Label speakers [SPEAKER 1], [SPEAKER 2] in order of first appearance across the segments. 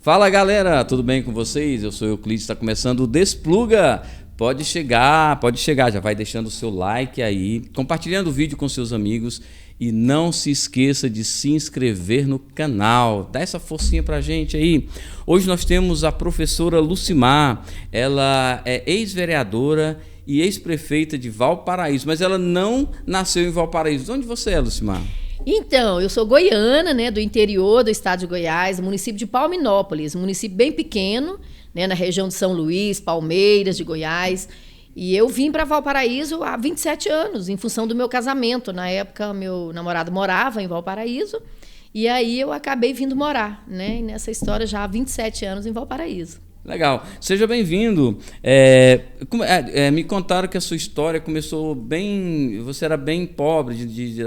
[SPEAKER 1] Fala galera, tudo bem com vocês? Eu sou o Euclides, está começando o Despluga. Pode chegar, já vai deixando o seu like aí, compartilhando o vídeo com seus amigos e não se esqueça de se inscrever no canal, dá essa forcinha pra gente aí. Hoje nós temos a professora Lucimar, ela é ex-vereadora e ex-prefeita de Valparaíso, mas ela não nasceu em Valparaíso. De onde você é, Lucimar?
[SPEAKER 2] Então, eu sou goiana, né, do interior do estado de Goiás, município de Palminópolis, um município bem pequeno, né, na região de São Luís, Palmeiras de Goiás. E eu vim para Valparaíso há 27 anos, em função do meu casamento. Na época, meu namorado morava em Valparaíso, e aí eu acabei vindo morar, né, nessa história já há 27 anos em Valparaíso.
[SPEAKER 1] Legal, seja bem-vindo. Me contaram que a sua história começou bem. Você era bem pobre,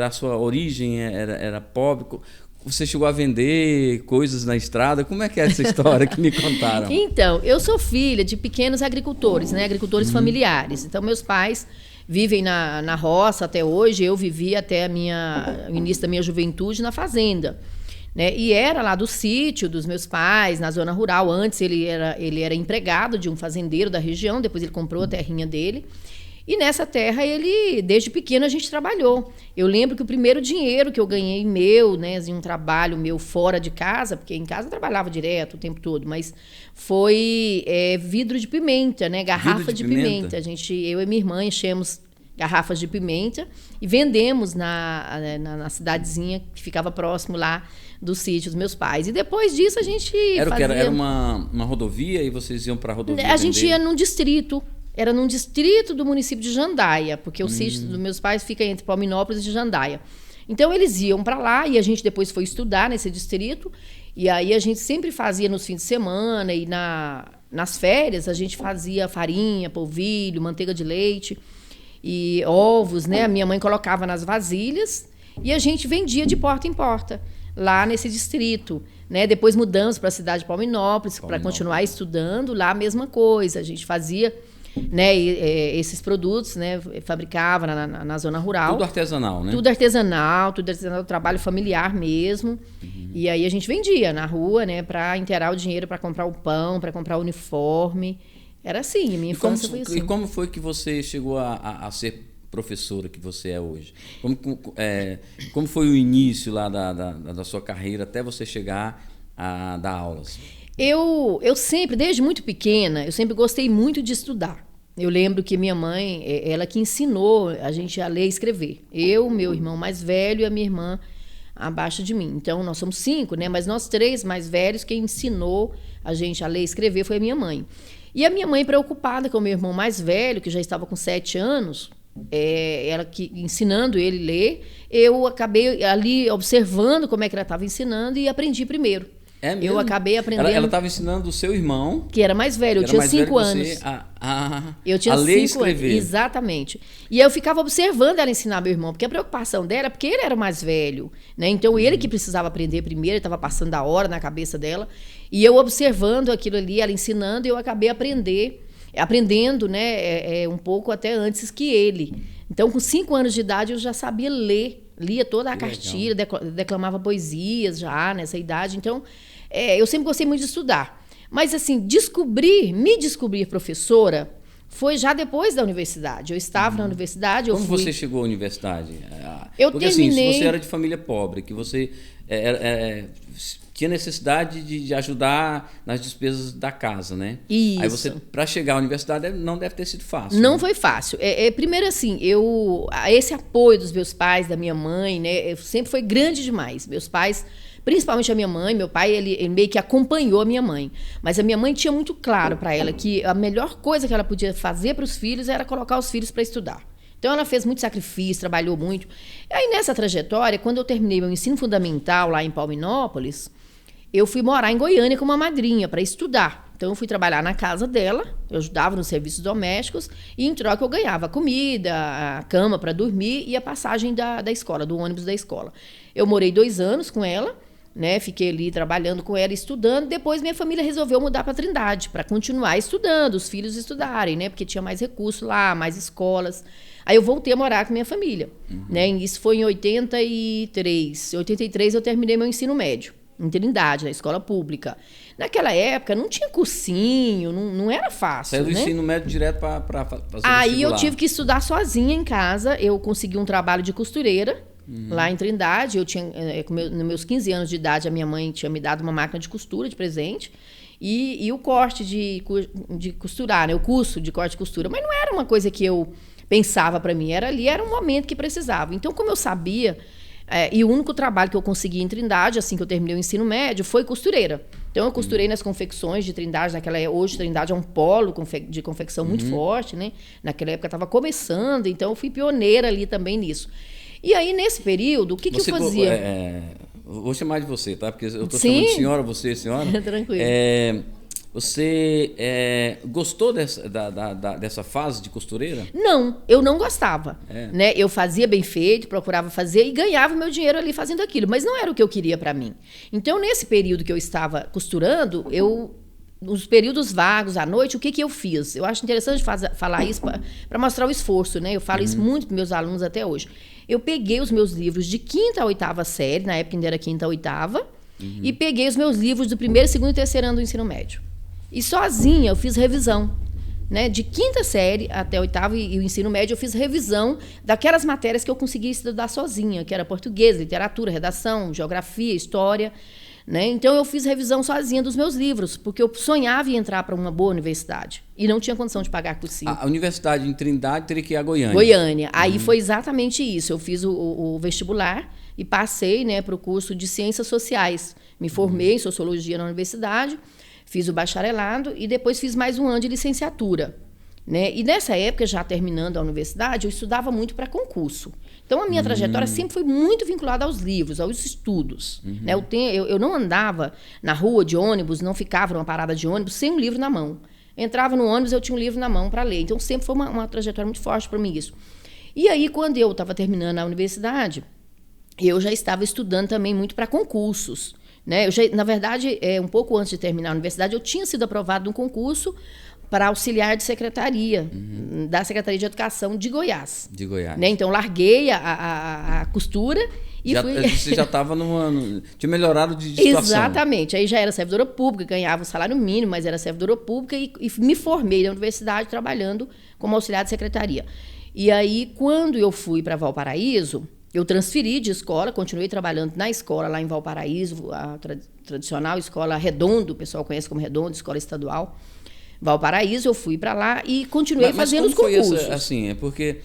[SPEAKER 1] a sua origem era pobre. Você chegou a vender coisas na estrada. Como é que é essa história que me contaram?
[SPEAKER 2] Então, eu sou filha de pequenos agricultores, né? Agricultores familiares. Então, meus pais vivem na roça até hoje. Eu vivi até o início da minha juventude na fazenda. Né? E era lá do sítio dos meus pais, na zona rural. Antes ele era empregado de um fazendeiro da região, depois ele comprou a terrinha dele. E nessa terra, desde pequeno, a gente trabalhou. Eu lembro que o primeiro dinheiro que eu ganhei né, em um trabalho meu fora de casa, porque em casa eu trabalhava direto o tempo todo, mas foi vidro de pimenta, né, garrafa de pimenta. Eu e minha irmã enchemos garrafas de pimenta e vendemos na cidadezinha que ficava próximo lá do sítio dos meus pais. E depois disso a gente
[SPEAKER 1] Era uma rodovia e vocês iam para a rodovia?
[SPEAKER 2] A gente ia num distrito. Era num distrito do município de Jandaia, porque o sítio dos meus pais fica entre Palminópolis e Jandaia. Então eles iam para lá e a gente depois foi estudar nesse distrito. E aí a gente sempre fazia nos fins de semana e nas férias a gente fazia farinha, polvilho, manteiga de leite e ovos, né? A minha mãe colocava nas vasilhas e a gente vendia de porta em porta lá nesse distrito, né? Depois mudamos para a cidade de Palminópolis para continuar estudando lá, a mesma coisa. A gente fazia, né, esses produtos, né, fabricava na zona rural.
[SPEAKER 1] Tudo artesanal, né?
[SPEAKER 2] Tudo artesanal, trabalho familiar mesmo. E aí a gente vendia na rua, né, para inteirar o dinheiro para comprar o pão, para comprar o uniforme. Era assim, a minha infância foi assim.
[SPEAKER 1] E como foi que você chegou a ser professora que você é hoje? Como foi o início lá da sua carreira até você chegar a dar aulas?
[SPEAKER 2] Eu sempre, desde muito pequena, eu sempre gostei muito de estudar. Eu lembro que minha mãe, ela que ensinou a gente a ler e escrever. Eu, meu irmão mais velho e a minha irmã abaixo de mim. Então, nós somos 5, né? Mas nós 3 mais velhos, quem ensinou a gente a ler e escrever foi a minha mãe. E a minha mãe, preocupada com o meu irmão mais velho, que já estava com 7 anos, ela ensinando ele a ler, eu acabei ali observando como é que ela estava ensinando e aprendi primeiro.
[SPEAKER 1] É mesmo?
[SPEAKER 2] Eu acabei aprendendo.
[SPEAKER 1] Ela estava ensinando o seu irmão,
[SPEAKER 2] que era mais velho, eu tinha 5 anos. Eu tinha 5
[SPEAKER 1] ler e escrever.
[SPEAKER 2] Anos, exatamente. E eu ficava observando ela ensinar meu irmão, porque a preocupação dela é porque ele era mais velho, né? Então ele que precisava aprender primeiro, ele estava passando a hora na cabeça dela. E eu observando aquilo ali, ela ensinando, eu acabei aprendendo, né, um pouco até antes que ele. Então, com 5 anos de idade, eu já sabia ler, lia toda a cartilha, declamava poesias já nessa idade. Então, eu sempre gostei muito de estudar. Mas, assim, me descobrir professora foi já depois da universidade. Eu estava na universidade,
[SPEAKER 1] Como você chegou à universidade?
[SPEAKER 2] Porque
[SPEAKER 1] assim, se você era de família pobre, que você tinha necessidade de ajudar nas despesas da casa, né?
[SPEAKER 2] Isso.
[SPEAKER 1] Aí você, para chegar à universidade, não deve ter sido fácil.
[SPEAKER 2] Não
[SPEAKER 1] né?
[SPEAKER 2] foi fácil. Primeiro, assim, esse apoio dos meus pais, da minha mãe, né, sempre foi grande demais. Meus pais, principalmente a minha mãe, meu pai, ele meio que acompanhou a minha mãe. Mas a minha mãe tinha muito claro para ela que a melhor coisa que ela podia fazer para os filhos era colocar os filhos para estudar. Então, ela fez muito sacrifício, trabalhou muito. E aí, nessa trajetória, quando eu terminei meu ensino fundamental lá em Palminópolis, eu fui morar em Goiânia com uma madrinha para estudar. Então, eu fui trabalhar na casa dela, eu ajudava nos serviços domésticos, e em troca eu ganhava comida, a cama para dormir e a passagem da escola, do ônibus da escola. Eu morei 2 anos com ela, né? Fiquei ali trabalhando com ela, estudando. Depois minha família resolveu mudar para Trindade, para continuar estudando, os filhos estudarem, né? Porque tinha mais recurso lá, mais escolas. Aí eu voltei a morar com minha família, né? Isso foi em 83. Em 83 eu terminei meu ensino médio. em Trindade, na escola pública. Naquela época não tinha cursinho, não era fácil,
[SPEAKER 1] Saiu do
[SPEAKER 2] né?
[SPEAKER 1] ensino médio direto para fazer
[SPEAKER 2] Aí
[SPEAKER 1] vestibular.
[SPEAKER 2] eu tive que estudar sozinha em casa. Eu consegui um trabalho de costureira lá em Trindade. Eu tinha, nos meus 15 anos de idade, a minha mãe tinha me dado uma máquina de costura de presente. E o corte de costurar, né? O curso de corte e costura. Mas não era uma coisa que eu pensava para mim. Era um momento que precisava. Então, como eu sabia... e o único trabalho que eu consegui em Trindade, assim que eu terminei o ensino médio, foi costureira. Então, eu costurei nas confecções de Trindade. Hoje, Trindade é um polo de confecção muito forte, né? Naquela época, estava começando. Então, eu fui pioneira ali também nisso. E aí, nesse período, o que eu fazia?
[SPEAKER 1] Vou chamar de você, tá? Porque eu estou
[SPEAKER 2] Sim.
[SPEAKER 1] chamando de senhora, você, senhora.
[SPEAKER 2] Tranquilo.
[SPEAKER 1] Você gostou dessa fase de costureira?
[SPEAKER 2] Não, eu não gostava. Né? Eu fazia bem feito, procurava fazer e ganhava meu dinheiro ali fazendo aquilo, mas não era o que eu queria para mim. Então, nesse período que eu estava costurando, nos períodos vagos, à noite, o que eu fiz? Eu acho interessante falar isso para mostrar o esforço, né? Eu falo isso muito para meus alunos até hoje. Eu peguei os meus livros de 5ª a 8ª série, na época ainda era 5ª a 8ª, e peguei os meus livros do 1º, 2º e 3º ano do ensino médio. E sozinha eu fiz revisão, né? De 5ª série até 8ª e o ensino médio eu fiz revisão daquelas matérias que eu conseguia estudar sozinha, que era português, literatura, redação, geografia, história, né? Então eu fiz revisão sozinha dos meus livros, porque eu sonhava em entrar para uma boa universidade e não tinha condição de pagar cursinho.
[SPEAKER 1] A universidade em Trindade teria que ir a Goiânia.
[SPEAKER 2] Goiânia. Aí foi exatamente isso. Eu fiz o vestibular e passei, né, para o curso de Ciências Sociais. Me formei em Sociologia na universidade, fiz o bacharelado e depois fiz mais um ano de licenciatura. Né? E nessa época, já terminando a universidade, eu estudava muito para concurso. Então, a minha trajetória sempre foi muito vinculada aos livros, aos estudos. Né? Eu não andava na rua de ônibus, não ficava numa parada de ônibus sem um livro na mão. Entrava no ônibus, eu tinha um livro na mão para ler. Então, sempre foi uma trajetória muito forte para mim isso. E aí, quando eu estava terminando a universidade, eu já estava estudando também muito para concursos. Né? Na verdade, um pouco antes de terminar a universidade, eu tinha sido aprovado num concurso para auxiliar de secretaria, da Secretaria de Educação de Goiás.
[SPEAKER 1] De Goiás.
[SPEAKER 2] Né? Então, larguei a costura e fui...
[SPEAKER 1] Você já estava tinha melhorado de situação.
[SPEAKER 2] Exatamente. Aí já era servidora pública, ganhava um salário mínimo, mas era servidora pública e me formei na universidade trabalhando como auxiliar de secretaria. E aí, quando eu fui para Valparaíso, eu transferi de escola, continuei trabalhando na escola lá em Valparaíso, a tradicional escola Redondo, o pessoal conhece como Redondo, escola estadual. Valparaíso, eu fui para lá e continuei fazendo os concursos.
[SPEAKER 1] Foi assim, é porque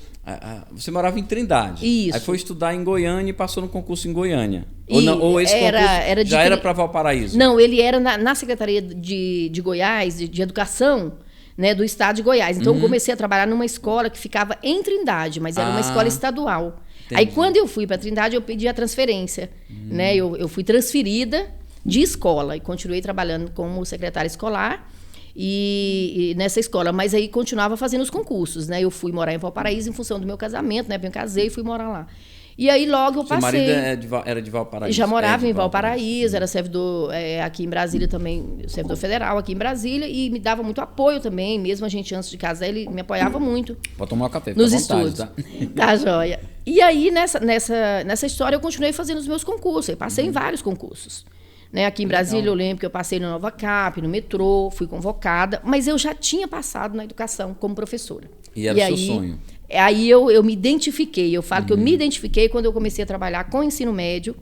[SPEAKER 1] você morava em Trindade.
[SPEAKER 2] Isso.
[SPEAKER 1] Aí foi estudar em Goiânia e passou no concurso em Goiânia.
[SPEAKER 2] Ou
[SPEAKER 1] esse concurso já era para Valparaíso?
[SPEAKER 2] Não, ele era na Secretaria de Goiás, de Educação, né, do estado de Goiás. Então, eu comecei a trabalhar numa escola que ficava em Trindade, mas era uma escola estadual. Entendi. Aí, quando eu fui para Trindade, eu pedi a transferência. Né? Eu fui transferida de escola e continuei trabalhando como secretária escolar. E nessa escola, mas aí continuava fazendo os concursos, né? Eu fui morar em Valparaíso em função do meu casamento, né? Eu casei e fui morar lá. E aí logo eu passei.
[SPEAKER 1] Seu marido era de Valparaíso?
[SPEAKER 2] Já morava em Valparaíso, era servidor aqui em Brasília também, servidor federal aqui em Brasília, e me dava muito apoio também, mesmo a gente antes de casar, ele me apoiava muito.
[SPEAKER 1] Pode tomar um café,
[SPEAKER 2] nos
[SPEAKER 1] fica à vontade,
[SPEAKER 2] estudos. Tá, joia. E aí nessa história eu continuei fazendo os meus concursos, eu passei em vários concursos. Né? Aqui em Brasília, eu lembro que eu passei no Nova Cap, no metrô, fui convocada, mas eu já tinha passado na educação como professora.
[SPEAKER 1] E era o seu sonho?
[SPEAKER 2] Aí eu me identifiquei, eu falo que eu me identifiquei quando eu comecei a trabalhar com o ensino médio,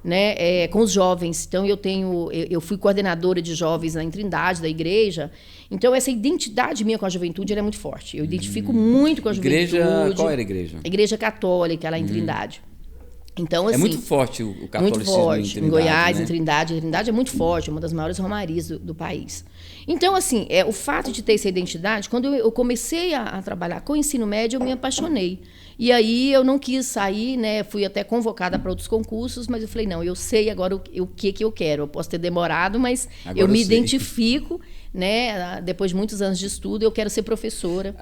[SPEAKER 2] né? Com os jovens. Então, eu fui coordenadora de jovens em Trindade, da igreja. Então, essa identidade minha com a juventude ela é muito forte. Eu identifico muito com a juventude.
[SPEAKER 1] Qual era a igreja?
[SPEAKER 2] A Igreja Católica, lá em Trindade. Então, assim,
[SPEAKER 1] é muito forte o catolicismo
[SPEAKER 2] muito forte.
[SPEAKER 1] em Trindade,
[SPEAKER 2] em Goiás,
[SPEAKER 1] né?
[SPEAKER 2] em Trindade. A Trindade é muito forte, é uma das maiores romarias do país. Então, assim, o fato de ter essa identidade, quando eu comecei a trabalhar com o ensino médio, eu me apaixonei. E aí eu não quis sair, né? Fui até convocada para outros concursos, mas eu falei, não, eu sei agora o que eu quero. Eu posso ter demorado, mas agora eu me identifico, né? Depois de muitos anos de estudo, eu quero ser professora.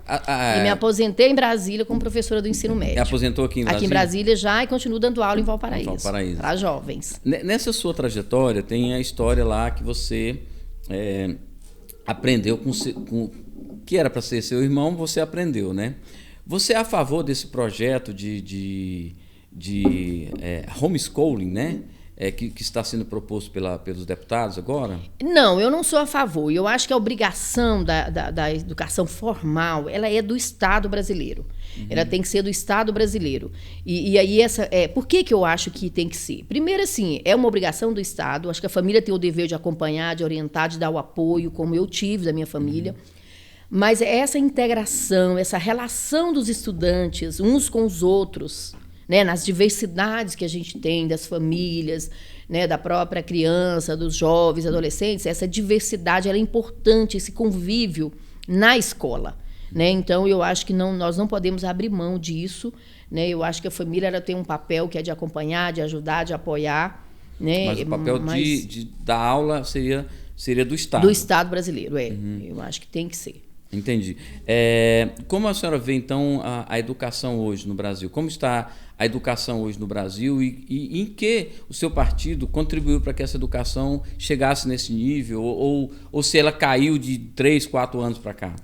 [SPEAKER 2] E me aposentei em Brasília como professora do ensino médio.
[SPEAKER 1] Aposentou aqui em Brasília?
[SPEAKER 2] Aqui em Brasília já, e continuo dando aula em Valparaíso. Para jovens.
[SPEAKER 1] Nessa sua trajetória, tem a história lá que você aprendeu com que era para ser seu irmão, você aprendeu, né? Você é a favor desse projeto de homeschooling, né? que está sendo proposto pelos deputados agora?
[SPEAKER 2] Não, eu não sou a favor. Eu acho que a obrigação da educação formal, ela é do Estado brasileiro. Ela tem que ser do Estado brasileiro. E aí, por que eu acho que tem que ser? Primeiro, assim, é uma obrigação do Estado. Acho que a família tem o dever de acompanhar, de orientar, de dar o apoio, como eu tive da minha família. Mas é essa integração, essa relação dos estudantes uns com os outros, né, nas diversidades que a gente tem das famílias, né, da própria criança, dos jovens, adolescentes, essa diversidade ela é importante, esse convívio na escola. Né? Então, eu acho que nós não podemos abrir mão disso. Né? Eu acho que a família ela tem um papel que é de acompanhar, de ajudar, de apoiar. Né?
[SPEAKER 1] Mas o papel da aula seria do Estado.
[SPEAKER 2] Do Estado brasileiro, Eu acho que tem que ser.
[SPEAKER 1] Entendi. Como a senhora vê, então, a educação hoje no Brasil? Como está a educação hoje no Brasil e em que o seu partido contribuiu para que essa educação chegasse nesse nível? Ou se ela caiu de 3, 4 anos para cá?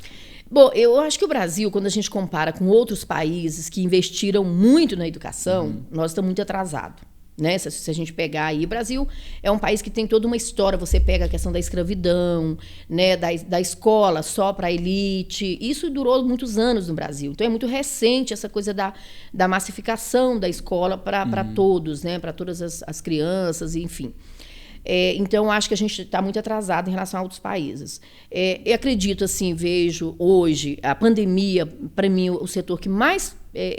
[SPEAKER 2] Bom, eu acho que o Brasil, quando a gente compara com outros países que investiram muito na educação, nós estamos muito atrasados. Né? Se a gente pegar aí, o Brasil é um país que tem toda uma história. Você pega a questão da escravidão, né? da escola só para a elite. Isso durou muitos anos no Brasil. Então, é muito recente essa coisa da massificação da escola para todos, né? Para todas as crianças, enfim. Então, acho que a gente está muito atrasado em relação a outros países. Eu acredito, assim, vejo hoje, a pandemia, para mim, o setor que mais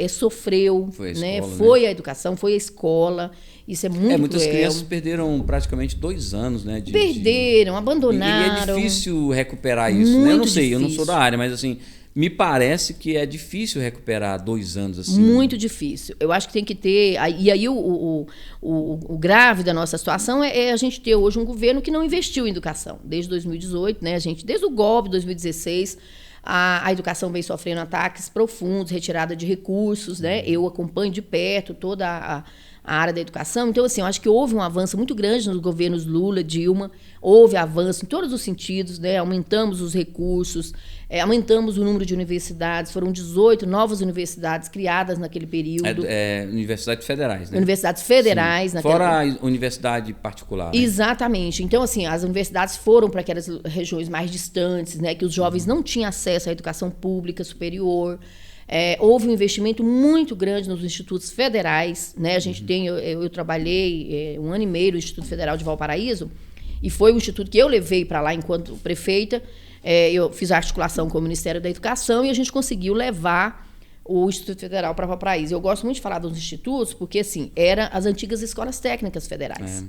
[SPEAKER 2] sofreu foi a escola, né? Foi a educação, foi a escola. Isso é muito
[SPEAKER 1] muitas
[SPEAKER 2] cruel.
[SPEAKER 1] Crianças perderam praticamente 2 anos, né?
[SPEAKER 2] Perderam, abandonaram.
[SPEAKER 1] E é difícil recuperar isso, né? Eu não sei, eu não sou da área, mas assim, me parece que é difícil recuperar 2 anos assim.
[SPEAKER 2] Muito difícil. Eu acho que tem que ter... E aí o grave da nossa situação é a gente ter hoje um governo que não investiu em educação. Desde 2018, né? Desde o golpe de 2016... A educação vem sofrendo ataques profundos, retirada de recursos, né? Eu acompanho de perto toda a área da educação. Então, assim, eu acho que houve um avanço muito grande nos governos Lula, Dilma. Houve avanço em todos os sentidos, né? Aumentamos os recursos, aumentamos o número de universidades. Foram 18 novas universidades criadas naquele período.
[SPEAKER 1] Universidades federais, né?
[SPEAKER 2] Universidades federais.
[SPEAKER 1] Fora a universidade particular. Né?
[SPEAKER 2] Exatamente. Então, assim, as universidades foram para aquelas regiões mais distantes, né? Que os jovens não tinham acesso à educação pública superior. Houve um investimento muito grande nos institutos federais, né? A gente eu trabalhei 1 ano e meio no Instituto Federal de Valparaíso, e foi o instituto que eu levei para lá enquanto prefeita. Eu fiz a articulação com o Ministério da Educação e a gente conseguiu levar o Instituto Federal para Valparaíso. Eu gosto muito de falar dos institutos porque, assim, eram as antigas escolas técnicas federais.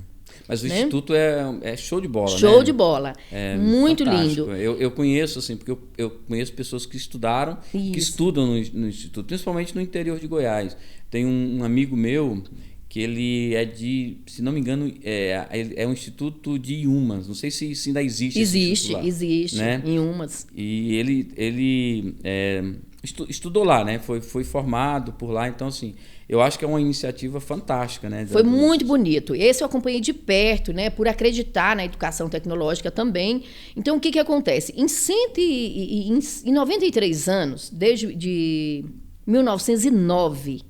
[SPEAKER 1] Mas o Instituto é show de bola,
[SPEAKER 2] show
[SPEAKER 1] né?
[SPEAKER 2] de bola. Muito
[SPEAKER 1] fantástico.
[SPEAKER 2] lindo.
[SPEAKER 1] Eu conheço, assim, porque eu conheço pessoas que estudaram, que estudam no Instituto, principalmente no interior de Goiás. Tem um amigo meu que ele é se não me engano, é um instituto de Iumas. Não sei se ainda existe.
[SPEAKER 2] Existe,
[SPEAKER 1] né?
[SPEAKER 2] Em Iumas.
[SPEAKER 1] E ele estudou lá, né? Foi formado por lá. Então, assim, eu acho que é uma iniciativa fantástica, né?
[SPEAKER 2] Foi muito bonito. Esse eu acompanhei de perto, né? Por acreditar na educação tecnológica também. Então, o que acontece? Em 93 anos, desde de 1909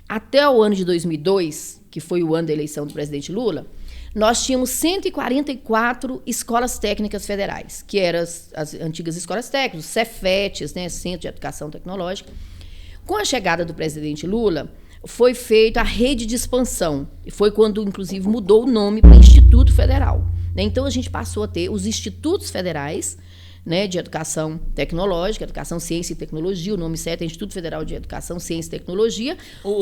[SPEAKER 2] até o ano de 2002, que foi o ano da eleição do presidente Lula, nós tínhamos 144 escolas técnicas federais, que eram as antigas escolas técnicas, os Cefetes, né, Centro de Educação Tecnológica. Com a chegada do presidente Lula, foi feita a rede de expansão. E foi quando, inclusive, mudou o nome para Instituto Federal. Né? Então, a gente passou a ter os institutos federais, né, de educação tecnológica, educação, ciência e tecnologia. O nome certo é Instituto Federal de Educação, Ciência e Tecnologia.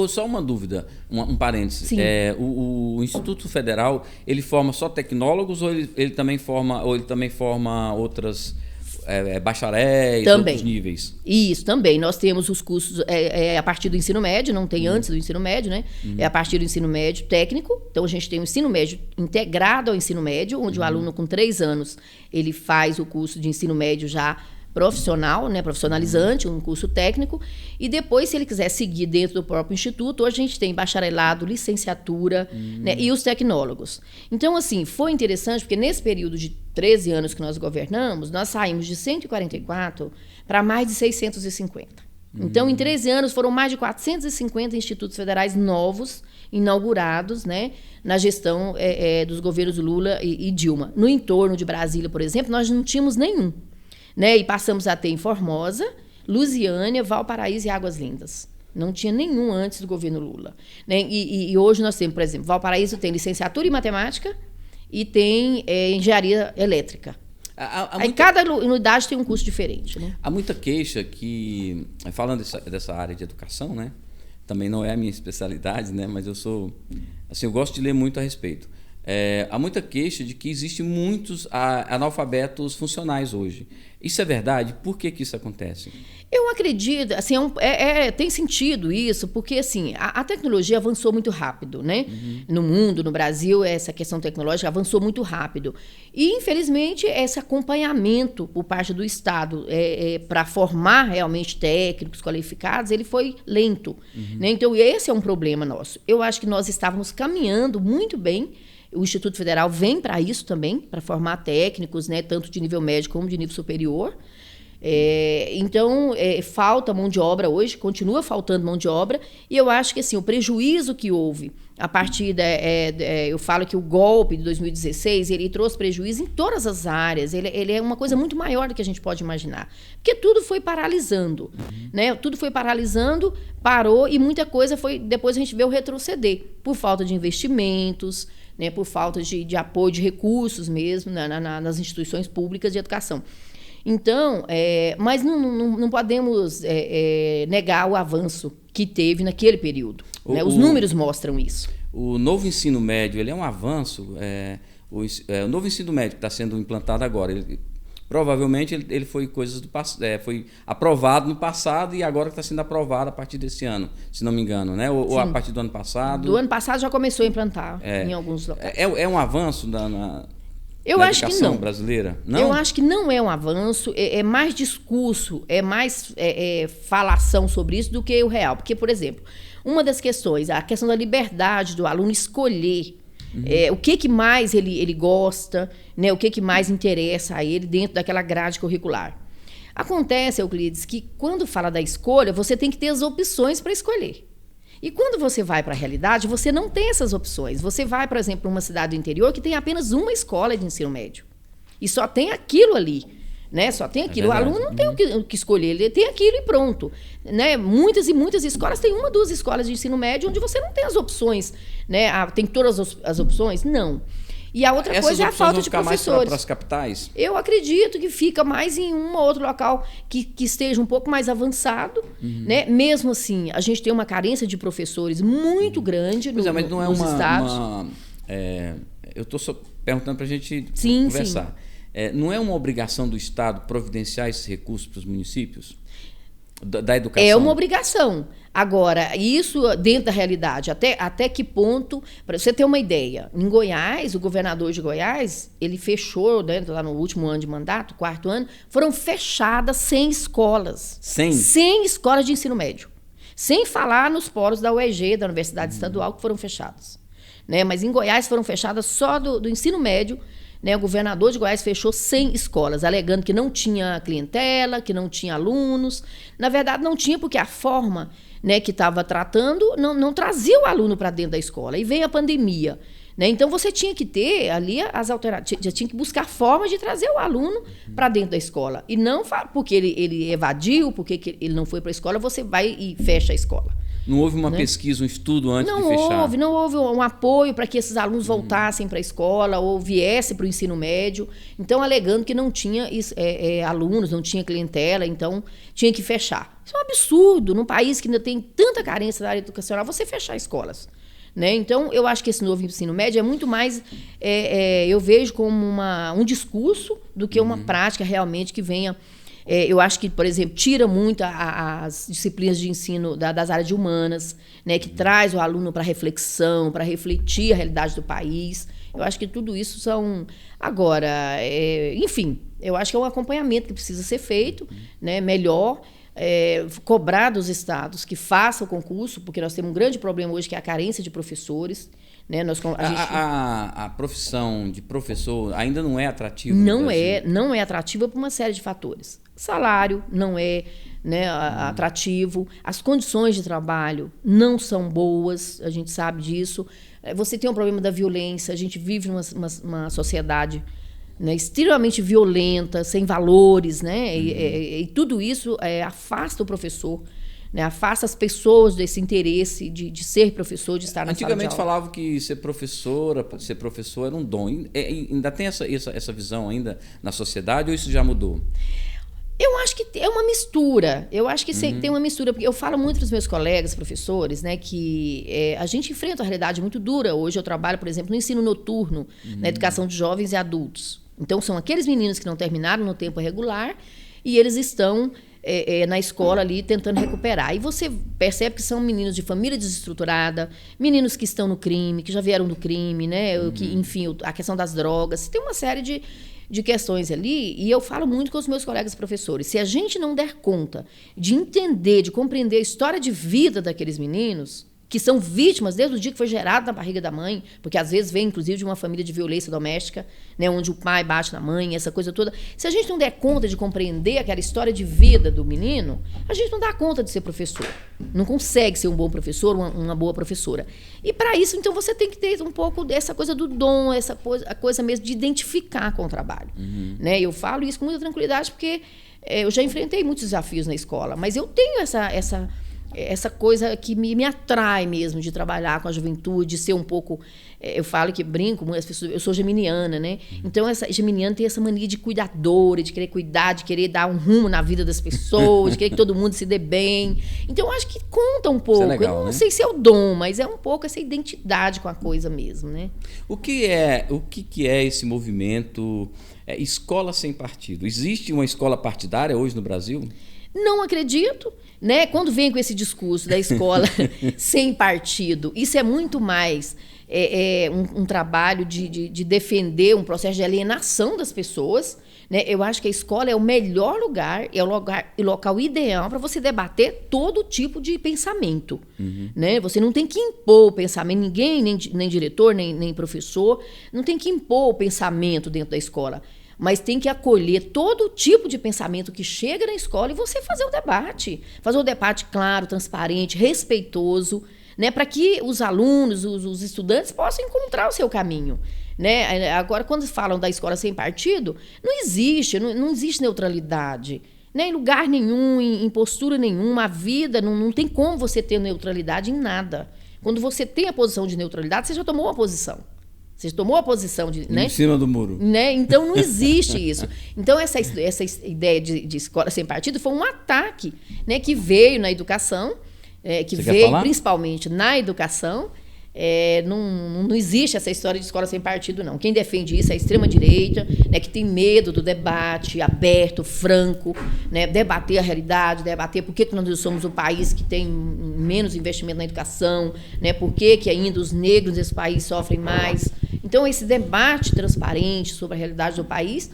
[SPEAKER 1] Só uma dúvida, um parênteses.
[SPEAKER 2] Sim.
[SPEAKER 1] O Instituto Federal, ele forma só tecnólogos ou ele também forma outras bacharéis,
[SPEAKER 2] também.
[SPEAKER 1] Outros níveis?
[SPEAKER 2] Isso, também. Nós temos os cursos a partir do ensino médio, não tem antes do ensino médio, né? É a partir do ensino médio técnico. Então, a gente tem o ensino médio integrado ao ensino médio, onde o aluno com 3 anos, ele faz o curso de ensino médio já profissional, né, profissionalizante, um curso técnico, e depois, se ele quiser seguir dentro do próprio instituto, hoje a gente tem bacharelado, licenciatura, né, e os tecnólogos. Então, assim, foi interessante, porque nesse período de 13 anos que nós governamos, nós saímos de 144 para mais de 650. Então, em 13 anos, foram mais de 450 institutos federais novos inaugurados, né, na gestão dos governos Lula e Dilma. No entorno de Brasília, por exemplo, nós não tínhamos nenhum, né, e passamos a ter em Formosa, Lusiânia, Valparaíso e Águas Lindas. Não tinha nenhum antes do governo Lula, né? E hoje nós temos, por exemplo, Valparaíso tem licenciatura em matemática e tem engenharia elétrica. Aí cada unidade tem um curso diferente, né?
[SPEAKER 1] Há muita queixa que, falando dessa área de educação, né? Também não é a minha especialidade, né? Mas eu gosto de ler muito a respeito. Há muita queixa de que existem muitos analfabetos funcionais hoje. Isso é verdade? Por que isso acontece?
[SPEAKER 2] Eu acredito, assim, tem sentido isso, porque assim, a tecnologia avançou muito rápido, né? No mundo, no Brasil, essa questão tecnológica avançou muito rápido. E, infelizmente, esse acompanhamento por parte do Estado para formar realmente técnicos qualificados, ele foi lento. Né? Então, esse é um problema nosso. Eu acho que nós estávamos caminhando muito bem. O Instituto Federal vem para isso também, para formar técnicos, né, tanto de nível médio como de nível superior. Então, falta mão de obra hoje, continua faltando mão de obra, e eu acho que assim, o prejuízo que houve a partir eu falo que o golpe de 2016, ele trouxe prejuízo em todas as áreas, ele é uma coisa muito maior do que a gente pode imaginar, porque tudo foi paralisando, né? Tudo foi paralisando, parou, e muita coisa depois a gente veio retroceder, por falta de investimentos, né, por falta de apoio de recursos mesmo nas instituições públicas de educação. Então, mas não podemos negar o avanço que teve naquele período. Né? Os números mostram isso.
[SPEAKER 1] O novo ensino médio, ele é um avanço. O novo ensino médio que está sendo implantado agora, provavelmente ele foi foi aprovado no passado e agora está sendo aprovado a partir desse ano, se não me engano, né? Ou a partir do ano passado.
[SPEAKER 2] Do ano passado já começou a implantar em alguns locais.
[SPEAKER 1] É um avanço na
[SPEAKER 2] acho que não.
[SPEAKER 1] Brasileira? Não?
[SPEAKER 2] Eu acho que não é um avanço, é mais discurso, é mais falação sobre isso do que o real. Porque, por exemplo, uma das questões, a questão da liberdade do aluno escolher o que mais ele gosta, né, o que mais interessa a ele dentro daquela grade curricular. Acontece, Euclides, que quando fala da escolha, você tem que ter as opções para escolher. E quando você vai para a realidade, você não tem essas opções. Você vai, por exemplo, para uma cidade do interior que tem apenas uma escola de ensino médio. E só tem aquilo ali, né? Só tem aquilo. O aluno não tem o que escolher, ele tem aquilo e pronto. Né? Muitas e muitas escolas, tem uma, duas escolas de ensino médio onde você não tem as opções. Né? Tem todas as opções? Não. E a outra coisa é a falta de professores.
[SPEAKER 1] Para as capitais?
[SPEAKER 2] Eu acredito que fica mais em um ou outro local que esteja um pouco mais avançado, né? Mesmo assim, a gente tem uma carência de professores muito grande nos estados.
[SPEAKER 1] Eu estou só perguntando para a gente
[SPEAKER 2] sim,
[SPEAKER 1] conversar. Não é uma obrigação do Estado providenciar esses recursos para os municípios? Da educação?
[SPEAKER 2] É uma obrigação. Agora, isso dentro da realidade, até que ponto, para você ter uma ideia, em Goiás, o governador de Goiás, ele fechou, né, lá no último ano de mandato, quarto ano, foram fechadas 100 escolas. 100 escolas de ensino médio. Sem falar nos polos da UEG, da Universidade Estadual, que foram fechados. Né? Mas em Goiás foram fechadas só do ensino médio. Né, o governador de Goiás fechou 100 escolas, alegando que não tinha clientela, que não tinha alunos. Na verdade, não tinha, porque a forma, né, que estava tratando não trazia o aluno para dentro da escola. E veio a pandemia. Né? Então, você tinha que ter ali as alternativas, já tinha que buscar formas de trazer o aluno para dentro da escola. E não porque ele evadiu, porque ele não foi para a escola, você vai e fecha a escola.
[SPEAKER 1] Não houve uma pesquisa, um estudo antes de fechar?
[SPEAKER 2] Não houve um apoio para que esses alunos voltassem para a escola ou viessem para o ensino médio. Então, alegando que não tinha alunos, não tinha clientela, então tinha que fechar. Isso é um absurdo. Num país que ainda tem tanta carência na área educacional, você fechar escolas. Né? Então, eu acho que esse novo ensino médio é muito mais, eu vejo como um discurso do que uma prática realmente que venha... eu acho que, por exemplo, tira muito as disciplinas de ensino das áreas de humanas, né, que traz o aluno para reflexão, para refletir a realidade do país. Eu acho que tudo isso são... Agora, enfim, eu acho que é um acompanhamento que precisa ser feito, né, melhor, cobrar dos estados que façam o concurso, porque nós temos um grande problema hoje, que é a carência de professores. Né?
[SPEAKER 1] A profissão de professor ainda não é atrativa?
[SPEAKER 2] Não é atrativa por uma série de fatores. Salário não é, né, atrativo, as condições de trabalho não são boas, a gente sabe disso. Você tem um problema da violência, a gente vive numa sociedade, né, extremamente violenta, sem valores, né? E tudo isso afasta o professor, né, afasta as pessoas desse interesse de ser professor, de estar na sala de aula.
[SPEAKER 1] Antigamente falavam que ser professor era um dom. Ainda tem essa visão ainda na sociedade, ou isso já mudou?
[SPEAKER 2] Eu acho que é uma mistura. Eu acho que tem uma mistura, porque eu falo muito para os meus colegas, professores, né, que a gente enfrenta uma realidade muito dura. Hoje eu trabalho, por exemplo, no ensino noturno, na educação de jovens e adultos. Então, são aqueles meninos que não terminaram no tempo regular e eles estão na escola ali tentando recuperar. E você percebe que são meninos de família desestruturada, meninos que estão no crime, que já vieram do crime, né? Enfim, a questão das drogas. Tem uma série de questões ali, e eu falo muito com os meus colegas professores. Se a gente não der conta de entender, de compreender a história de vida daqueles meninos, que são vítimas desde o dia que foi gerado na barriga da mãe, porque às vezes vem, inclusive, de uma família de violência doméstica, né, onde o pai bate na mãe, essa coisa toda. Se a gente não der conta de compreender aquela história de vida do menino, a gente não dá conta de ser professor. Não consegue ser um bom professor, uma boa professora. E para isso, então, você tem que ter um pouco dessa coisa do dom, a coisa mesmo de identificar com o trabalho. Né? Eu falo isso com muita tranquilidade, porque eu já enfrentei muitos desafios na escola, mas eu tenho essa coisa que me atrai mesmo, de trabalhar com a juventude, de ser um pouco... Eu falo que brinco, as pessoas, eu sou geminiana, né? Então, essa geminiana tem essa mania de cuidadora, de querer cuidar, de querer dar um rumo na vida das pessoas, de querer que todo mundo se dê bem. Então, eu acho que conta um pouco. Isso é legal, eu não sei se é o dom, mas é um pouco essa identidade com a coisa mesmo, né?
[SPEAKER 1] O que é esse movimento Escola Sem Partido? Existe uma escola partidária hoje no Brasil?
[SPEAKER 2] Não acredito, né? Quando vem com esse discurso da escola sem partido, isso é muito mais um trabalho de defender um processo de alienação das pessoas, né? Eu acho que a escola é o melhor lugar, é o local ideal para você debater todo tipo de pensamento. Né? Você não tem que impor o pensamento, ninguém, nem diretor, nem professor, não tem que impor o pensamento dentro da escola. Mas tem que acolher todo tipo de pensamento que chega na escola e você fazer o debate. Fazer o debate claro, transparente, respeitoso, né, para que os alunos, os estudantes possam encontrar o seu caminho. Né? Agora, quando falam da escola sem partido, não existe neutralidade. Né? Em lugar nenhum, em postura nenhuma, a vida, não tem como você ter neutralidade em nada. Quando você tem a posição de neutralidade, você já tomou uma posição. Você tomou a posição de...
[SPEAKER 1] Em cima do muro.
[SPEAKER 2] Né? Então, não existe isso. Então, essa ideia de escola sem partido foi um ataque, né, que veio na educação, que veio principalmente na educação. Não existe essa história de escola sem partido, não. Quem defende isso é a extrema-direita, né, que tem medo do debate aberto, franco, né, debater a realidade, debater por que nós somos um país que tem menos investimento na educação, né, por que ainda os negros desse país sofrem mais. Então, esse debate transparente sobre a realidade do país,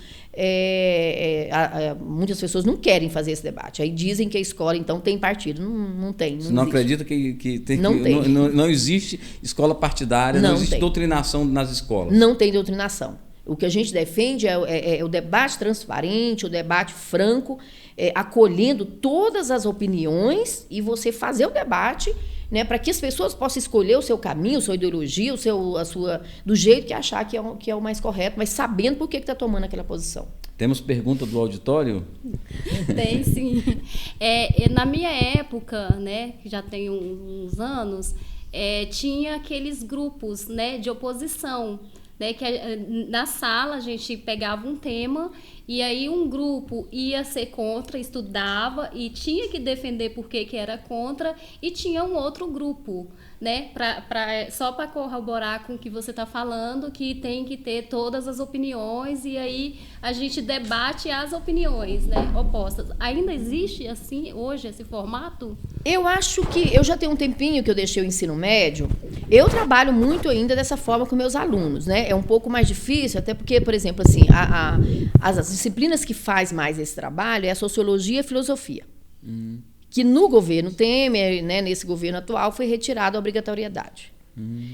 [SPEAKER 2] muitas pessoas não querem fazer esse debate. Aí dizem que a escola, então, tem partido. Não tem.
[SPEAKER 1] Você não acredita que tem? Não existe escola partidária, não existe doutrinação nas escolas?
[SPEAKER 2] Não tem doutrinação. O que a gente defende é o debate transparente, o debate franco, acolhendo todas as opiniões e você fazer o debate, né, para que as pessoas possam escolher o seu caminho, a sua ideologia, do jeito que achar que é o mais correto, mas sabendo por que está tomando aquela posição.
[SPEAKER 1] Temos pergunta do auditório?
[SPEAKER 3] Tem, sim. Na minha época, né, que já tem uns anos, tinha aqueles grupos, né, de oposição, né, que na sala a gente pegava um tema e aí um grupo ia ser contra, estudava e tinha que defender por que era contra, e tinha um outro grupo, né, só para corroborar com o que você está falando, que tem que ter todas as opiniões, e aí a gente debate as opiniões, né, opostas. Ainda existe assim hoje esse formato?
[SPEAKER 2] Eu acho que eu já tenho um tempinho que eu deixei o ensino médio. Eu trabalho muito ainda dessa forma com meus alunos, né? É um pouco mais difícil, até porque, por exemplo, assim, as disciplinas que faz mais esse trabalho é a sociologia e a filosofia. que no governo Temer, né, nesse governo atual, foi retirada a obrigatoriedade.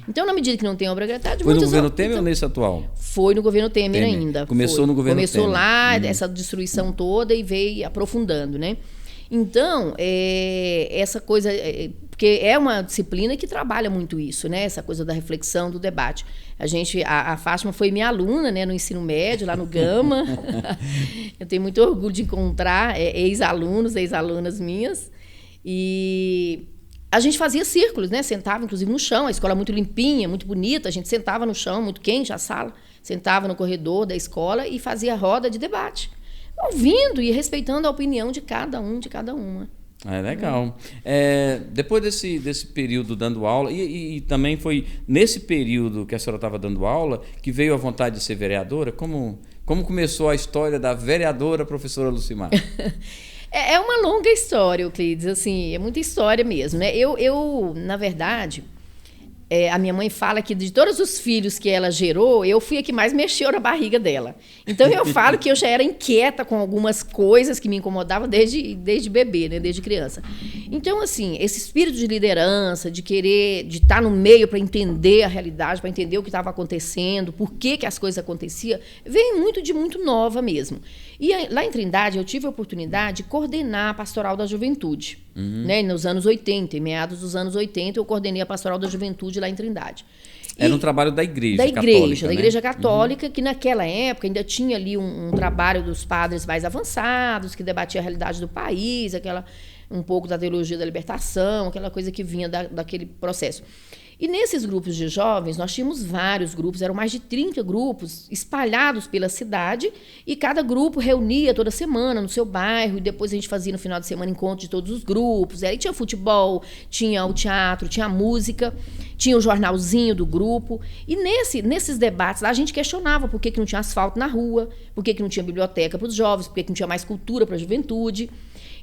[SPEAKER 2] Então, na medida que não tem obrigatoriedade...
[SPEAKER 1] Foi no governo Temer ou nesse atual?
[SPEAKER 2] Foi no governo Temer ainda.
[SPEAKER 1] Começou no governo
[SPEAKER 2] Temer. Começou lá,
[SPEAKER 1] essa
[SPEAKER 2] destruição toda, e veio aprofundando, né? Então, essa coisa... porque é uma disciplina que trabalha muito isso, né? Essa coisa da reflexão, do debate. A Fátima foi minha aluna, né, no ensino médio, lá no Gama. Eu tenho muito orgulho de encontrar ex-alunas minhas. E a gente fazia círculos, né? Sentava, inclusive, no chão. A escola muito limpinha, muito bonita. A gente sentava no chão, muito quente a sala. Sentava no corredor da escola e fazia roda de debate. Ouvindo e respeitando a opinião de cada um, de cada uma.
[SPEAKER 1] É legal. Depois desse período dando aula, e também foi nesse período que a senhora estava dando aula que veio a vontade de ser vereadora? Como começou a história da vereadora professora Lucimar?
[SPEAKER 2] É uma longa história, Euclides, assim, é muita história mesmo, né? Eu na verdade, a minha mãe fala que de todos os filhos que ela gerou, eu fui a que mais mexeu na barriga dela. Então, eu falo que eu já era inquieta com algumas coisas que me incomodavam desde bebê, né? Desde criança. Então, assim, esse espírito de liderança, de querer, de estar no meio para entender a realidade, para entender o que estava acontecendo, por que as coisas aconteciam, vem muito nova mesmo. E lá em Trindade, eu tive a oportunidade de coordenar a Pastoral da Juventude. Né? Nos anos 80, em meados dos anos 80, eu coordenei a Pastoral da Juventude lá em Trindade.
[SPEAKER 1] Era um trabalho da Igreja Católica,
[SPEAKER 2] da Igreja Católica, que naquela época ainda tinha ali um trabalho dos padres mais avançados, que debatia a realidade do país, um pouco da teologia da libertação, aquela coisa que vinha daquele processo. E nesses grupos de jovens, nós tínhamos vários grupos, eram mais de 30 grupos espalhados pela cidade, e cada grupo reunia toda semana no seu bairro, e depois a gente fazia no final de semana encontro de todos os grupos. Aí tinha futebol, tinha o teatro, tinha a música, tinha o jornalzinho do grupo. E nesses debates lá a gente questionava por que não tinha asfalto na rua, por que não tinha biblioteca para os jovens, por que não tinha mais cultura para a juventude.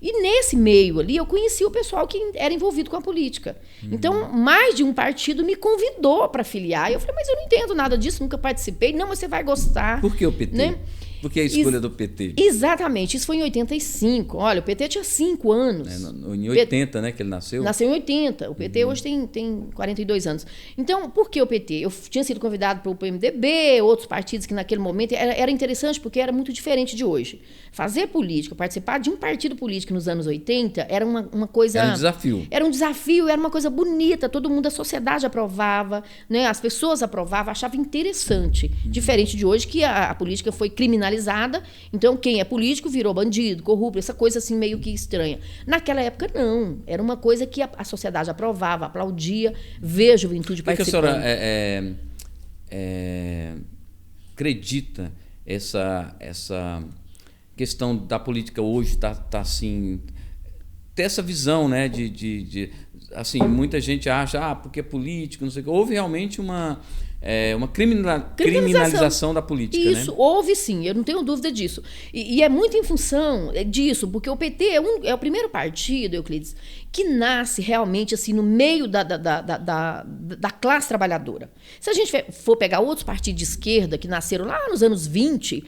[SPEAKER 2] E nesse meio ali, eu conheci o pessoal que era envolvido com a política. Então, mais de um partido me convidou para filiar. E eu falei, mas eu não entendo nada disso, nunca participei. Não, mas você vai gostar.
[SPEAKER 1] Por que o PT?
[SPEAKER 2] Né?
[SPEAKER 1] Por que a escolha do PT?
[SPEAKER 2] Exatamente, isso foi em 85. Olha, o PT tinha 5 anos.
[SPEAKER 1] Em 80, né, que ele nasceu?
[SPEAKER 2] Nasceu em 80. O PT hoje tem 42 anos. Então, por que o PT? Eu tinha sido convidado para o PMDB, outros partidos que naquele momento... Era interessante porque era muito diferente de hoje. Fazer política, participar de um partido político nos anos 80 era uma coisa...
[SPEAKER 1] Era um desafio.
[SPEAKER 2] Era um desafio, era uma coisa bonita. Todo mundo, a sociedade aprovava, né? As pessoas aprovavam, achavam interessante. Diferente de hoje, que a política foi criminalizada. Então, quem é político virou bandido, corrupto, essa coisa assim meio que estranha. Naquela época, não. Era uma coisa que a sociedade aprovava, aplaudia, ver a juventude participando.
[SPEAKER 1] Por que a senhora acredita essa questão da política hoje tá assim, ter essa visão, né, de assim, muita gente acha, porque é político, não sei o que. Houve realmente uma criminalização da política,
[SPEAKER 2] isso,
[SPEAKER 1] né?
[SPEAKER 2] Houve sim, eu não tenho dúvida disso. E é muito em função disso, porque o PT é o primeiro partido, Euclides, que nasce realmente assim no meio da classe trabalhadora. Se a gente for pegar outros partidos de esquerda que nasceram lá nos anos 20,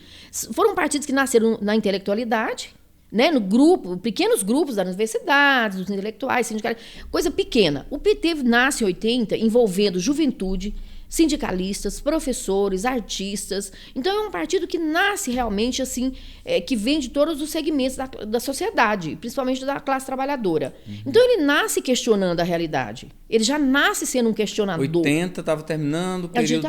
[SPEAKER 2] foram partidos que nasceram na intelectualidade, né, no grupo, pequenos grupos das universidades, dos intelectuais, sindicais, coisa pequena. O PT nasce em 80 envolvendo juventude, sindicalistas, professores, artistas. Então, é um partido que nasce realmente assim, que vem de todos os segmentos da sociedade, principalmente da classe trabalhadora. Então, ele nasce questionando a realidade. Ele já nasce sendo um questionador.
[SPEAKER 1] 80 estava terminando o período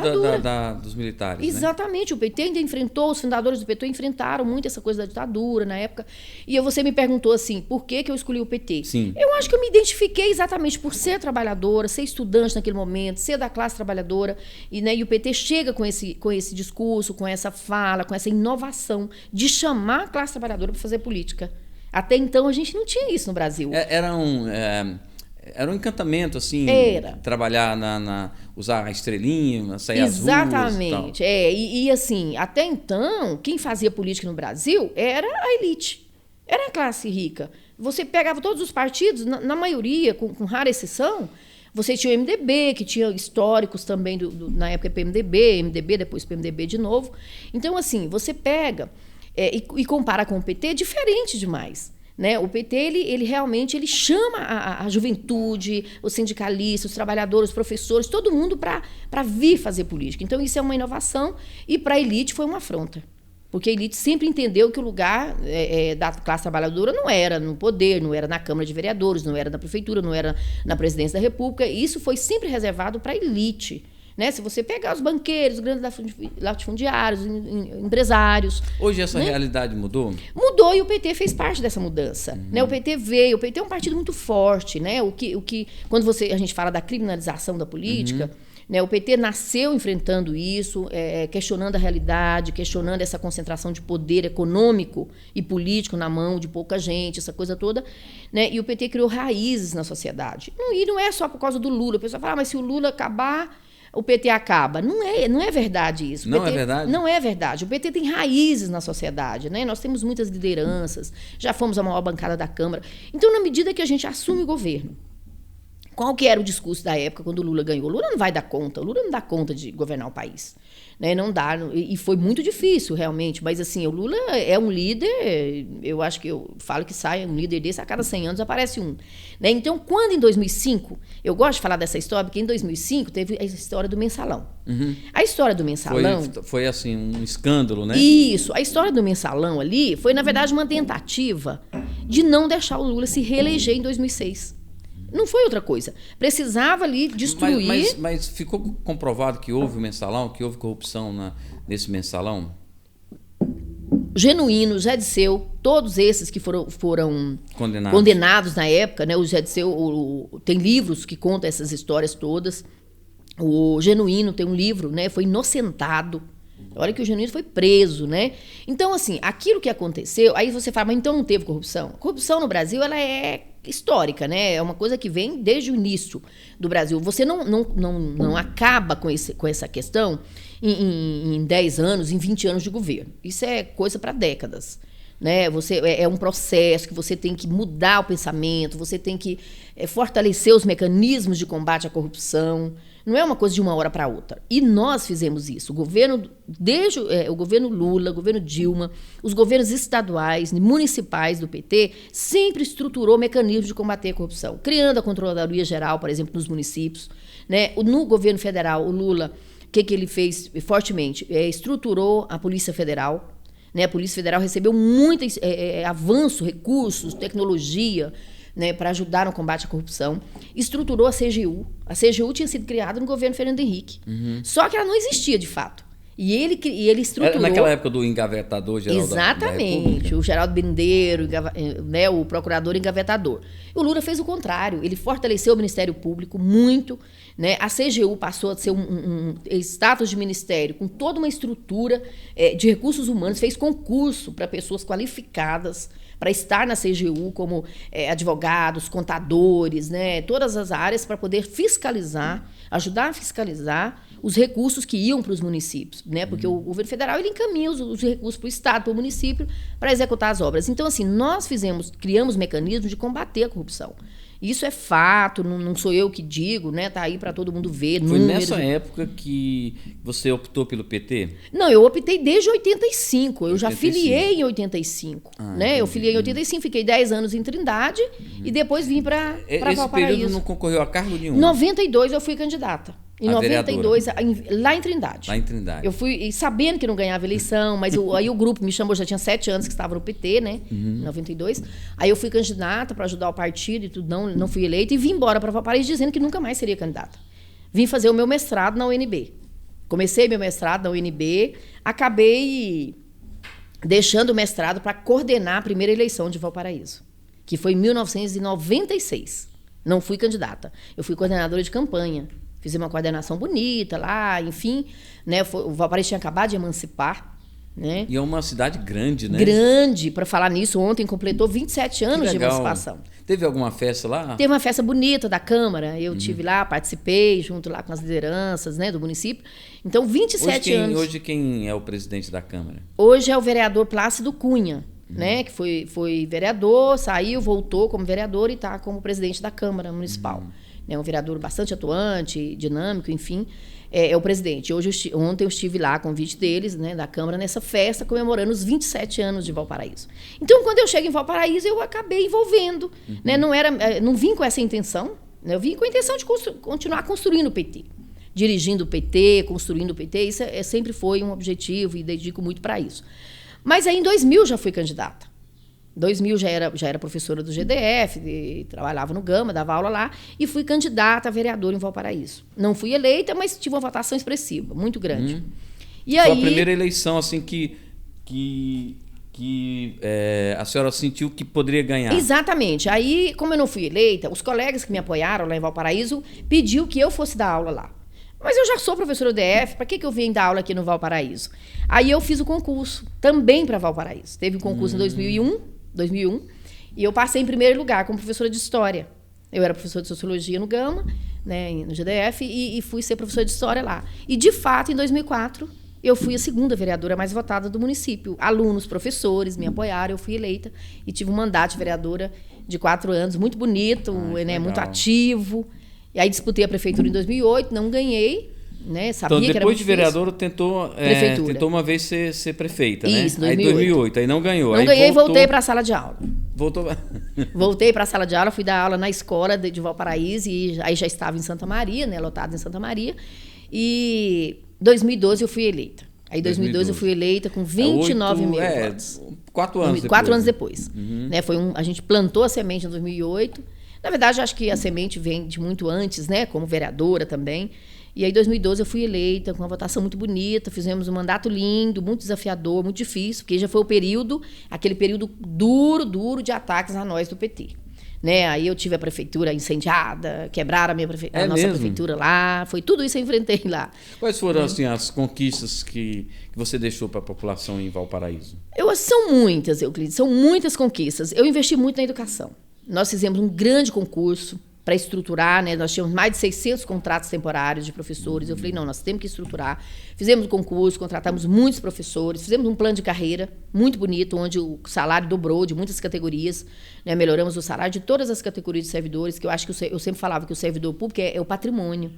[SPEAKER 1] dos militares.
[SPEAKER 2] Exatamente. Né? O PT ainda enfrentou, os fundadores do PT enfrentaram muito essa coisa da ditadura na época. E você me perguntou assim, por que eu escolhi o PT?
[SPEAKER 1] Sim.
[SPEAKER 2] Eu acho que eu me identifiquei exatamente por ser trabalhadora, ser estudante naquele momento, ser da classe trabalhadora. E o PT chega com esse discurso, com essa fala, com essa inovação de chamar a classe trabalhadora para fazer política. Até então, a gente não tinha isso no Brasil.
[SPEAKER 1] Era um encantamento, assim, trabalhar usar a estrelinha, sair às ruas.
[SPEAKER 2] Exatamente. E assim, até então, quem fazia política no Brasil era a elite, era a classe rica. Você pegava todos os partidos, na maioria, com rara exceção. Você tinha o MDB, que tinha históricos também, na época PMDB, MDB, depois PMDB de novo. Então, assim, você pega e compara com o PT, é diferente demais. Né? O PT, ele realmente chama a juventude, os sindicalistas, os trabalhadores, os professores, todo mundo para vir fazer política. Então, isso é uma inovação e para a elite foi uma afronta. Porque a elite sempre entendeu que o lugar da classe trabalhadora não era no poder, não era na Câmara de Vereadores, não era na Prefeitura, não era na Presidência da República. Isso foi sempre reservado para a elite. Né? Se você pegar os banqueiros, os grandes latifundiários, empresários...
[SPEAKER 1] Hoje essa realidade mudou?
[SPEAKER 2] Mudou e o PT fez parte dessa mudança. Né? O PT veio, o PT é um partido muito forte. Né? Quando a gente fala da criminalização da política, né? O PT nasceu enfrentando isso, questionando a realidade, questionando essa concentração de poder econômico e político na mão de pouca gente, essa coisa toda. Né? E o PT criou raízes na sociedade. E não é só por causa do Lula. A pessoa fala, mas se o Lula acabar... o PT acaba. Não é verdade isso.
[SPEAKER 1] Não é verdade?
[SPEAKER 2] Não é verdade. O PT tem raízes na sociedade, né? Nós temos muitas lideranças, já fomos a maior bancada da Câmara. Então, na medida que a gente assume o governo, qual que era o discurso da época quando o Lula ganhou? O Lula não vai dar conta, o Lula não dá conta de governar o país. Né? Não dá, e foi muito difícil, realmente. Mas, assim, o Lula é um líder, eu acho que eu falo que sai um líder desse, a cada 100 anos aparece um. Né? Então, quando em 2005, eu gosto de falar dessa história, porque em 2005 teve a história do mensalão. A história do mensalão...
[SPEAKER 1] Foi assim, um escândalo, né?
[SPEAKER 2] Isso. A história do mensalão ali foi, na verdade, uma tentativa de não deixar o Lula se reeleger em 2006. Não foi outra coisa. Precisava ali destruir...
[SPEAKER 1] Mas ficou comprovado que houve o mensalão, que houve corrupção nesse mensalão?
[SPEAKER 2] Genuíno, Zé Disseu, todos esses que foram condenados na época, né? O Zé Disseu tem livros que contam essas histórias todas. O Genuíno tem um livro, né? Foi inocentado. A hora que o Genuíno foi preso, né? Então, assim, aquilo que aconteceu... Aí você fala, mas então não teve corrupção? A corrupção no Brasil, ela é histórica, né? É uma coisa que vem desde o início do Brasil. Você não acaba com essa questão em 10 anos, em 20 anos de governo. Isso é coisa para décadas. Né? É um processo que você tem que mudar o pensamento, você tem que fortalecer os mecanismos de combate à corrupção. Não é uma coisa de uma hora para outra. E nós fizemos isso. O governo, desde o governo Lula, o governo Dilma, os governos estaduais, municipais do PT, sempre estruturou mecanismos de combater a corrupção. Criando a Controladoria Geral, por exemplo, nos municípios. Né? No governo federal, o Lula, o que ele fez fortemente? Estruturou a Polícia Federal. Né? A Polícia Federal recebeu muito avanço, recursos, tecnologia, né, para ajudar no combate à corrupção. Estruturou a CGU. A CGU tinha sido criada no governo Fernando Henrique. Só que ela não existia, de fato. E ele estruturou...
[SPEAKER 1] Era naquela época do engavetador geral.
[SPEAKER 2] Exatamente.
[SPEAKER 1] Da
[SPEAKER 2] o Geraldo Bendeiro, né, o procurador engavetador. O Lula fez o contrário. Ele fortaleceu o Ministério Público muito. Né? A CGU passou a ser um status de ministério com toda uma estrutura de recursos humanos. Fez concurso para pessoas qualificadas para estar na CGU como advogados, contadores, né? Todas as áreas para poder fiscalizar, ajudar a fiscalizar os recursos que iam para os municípios, né? Porque o governo federal ele encaminha os recursos para o estado, para o município, para executar as obras. Então, assim, nós criamos mecanismos de combater a corrupção. Isso é fato, não sou eu que digo, né? Tá aí para todo mundo ver.
[SPEAKER 1] Foi nessa época que você optou pelo PT?
[SPEAKER 2] Não, eu optei desde 85. Eu já filiei em 85. Né? Eu filiei em 85, fiquei 10 anos em Trindade e depois vim para Valparaíso.
[SPEAKER 1] Esse período não concorreu a cargo nenhum?
[SPEAKER 2] Em 92 eu fui candidata. Em 92, lá em Trindade.
[SPEAKER 1] Lá em Trindade.
[SPEAKER 2] Eu fui sabendo que não ganhava eleição, mas aí o grupo me chamou, já tinha 7 anos que estava no PT, né? Em 92. Aí eu fui candidata para ajudar o partido e tudo, não fui eleita e vim embora para Valparaíso dizendo que nunca mais seria candidata. Vim fazer o meu mestrado na UNB. Comecei meu mestrado na UNB, acabei deixando o mestrado para coordenar a primeira eleição de Valparaíso, que foi em 1996. Não fui candidata. Eu fui coordenadora de campanha. Fiz uma coordenação bonita lá, enfim. Né? O Valparaíso tinha acabado de emancipar. Né?
[SPEAKER 1] E é uma cidade grande, né?
[SPEAKER 2] Grande. Para falar nisso, ontem completou 27 anos de emancipação.
[SPEAKER 1] Teve alguma festa lá?
[SPEAKER 2] Teve uma festa bonita da Câmara. Eu tive lá, participei, junto lá com as lideranças, né, do município. Então, 27 anos.
[SPEAKER 1] Hoje quem é o presidente da Câmara?
[SPEAKER 2] Hoje é o vereador Plácido Cunha. Né, que foi vereador, saiu, voltou como vereador e está como presidente da Câmara Municipal. Um vereador bastante atuante, dinâmico, enfim. é o presidente. Ontem eu estive lá, a convite deles, né, da Câmara, nessa festa, comemorando os 27 anos de Valparaíso. Então, quando eu chego em Valparaíso, eu acabei envolvendo. Né, não vim com essa intenção, né, eu vim com a intenção de continuar construindo o PT. Dirigindo o PT, construindo o PT, isso sempre foi um objetivo e dedico muito para isso. Mas aí, em 2000, já fui candidata. Em 2000 já era professora do GDF, trabalhava no Gama, dava aula lá, e fui candidata a vereadora em Valparaíso. Não fui eleita, mas tive uma votação expressiva, muito grande. E
[SPEAKER 1] foi
[SPEAKER 2] aí,
[SPEAKER 1] a primeira eleição assim que a senhora sentiu que poderia ganhar.
[SPEAKER 2] Exatamente. Aí, como eu não fui eleita, os colegas que me apoiaram lá em Valparaíso pediu que eu fosse dar aula lá. Mas eu já sou professora do DF, para que eu vim dar aula aqui no Valparaíso? Aí eu fiz o concurso, também para Valparaíso. Teve um concurso em 2001, e eu passei em primeiro lugar como professora de História. Eu era professora de Sociologia no Gama, né, no GDF, e fui ser professora de História lá. E, de fato, em 2004, eu fui a segunda vereadora mais votada do município. Alunos, professores me apoiaram, eu fui eleita e tive um mandato de vereadora de 4 anos, muito bonito, né, muito ativo. E aí disputei a prefeitura em 2008, não ganhei, né? Sabia
[SPEAKER 1] então,
[SPEAKER 2] que era muito
[SPEAKER 1] depois de vereadora, tentou uma vez ser prefeita, né?
[SPEAKER 2] Isso, 2008.
[SPEAKER 1] Aí 2008, aí não ganhou.
[SPEAKER 2] Não
[SPEAKER 1] aí
[SPEAKER 2] ganhei e voltei para a sala de aula.
[SPEAKER 1] Voltou.
[SPEAKER 2] Voltei para a sala de aula, fui dar aula na escola de Valparaíso, e aí já estava em Santa Maria, né? Lotada em Santa Maria. E em 2012 eu fui eleita. Aí em 2012 eu fui eleita com 29 mil votos.
[SPEAKER 1] 4 anos depois.
[SPEAKER 2] 4 anos depois. Né? A gente plantou a semente em 2008. Na verdade, acho que a semente vem de muito antes, né? Como vereadora também. E aí, em 2012, eu fui eleita com uma votação muito bonita. Fizemos um mandato lindo, muito desafiador, muito difícil, porque já foi aquele período duro de ataques a nós do PT. Né? Aí eu tive a prefeitura incendiada, quebraram a nossa prefeitura lá. Foi tudo isso que eu enfrentei lá.
[SPEAKER 1] Quais foram assim, as conquistas que você deixou para a população em Valparaíso?
[SPEAKER 2] São muitas, Euclides, são muitas conquistas. Eu investi muito na educação. Nós fizemos um grande concurso para estruturar, né? Nós tínhamos mais de 600 contratos temporários de professores. Eu falei, não, nós temos que estruturar. Fizemos um concurso, contratamos muitos professores, fizemos um plano de carreira muito bonito, onde o salário dobrou de muitas categorias, né? Melhoramos o salário de todas as categorias de servidores, que eu acho que eu sempre falava que o servidor público é o patrimônio,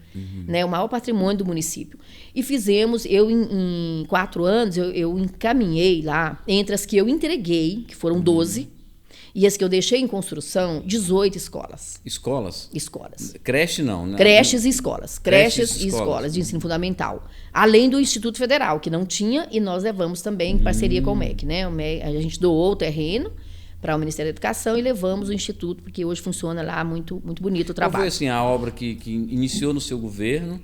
[SPEAKER 2] né? O maior patrimônio do município. E fizemos, em 4 anos, eu encaminhei lá, entre as que eu entreguei, que foram 12, e as que eu deixei em construção, 18 escolas.
[SPEAKER 1] Escolas?
[SPEAKER 2] Escolas.
[SPEAKER 1] Creche não, né?
[SPEAKER 2] Creches e escolas. Creches e escolas de ensino fundamental. Além do Instituto Federal, que não tinha, e nós levamos também em parceria com o MEC, né? A gente doou o terreno para o Ministério da Educação e levamos o Instituto, porque hoje funciona lá muito, muito bonito o trabalho.
[SPEAKER 1] Qual foi assim, a obra que iniciou no seu governo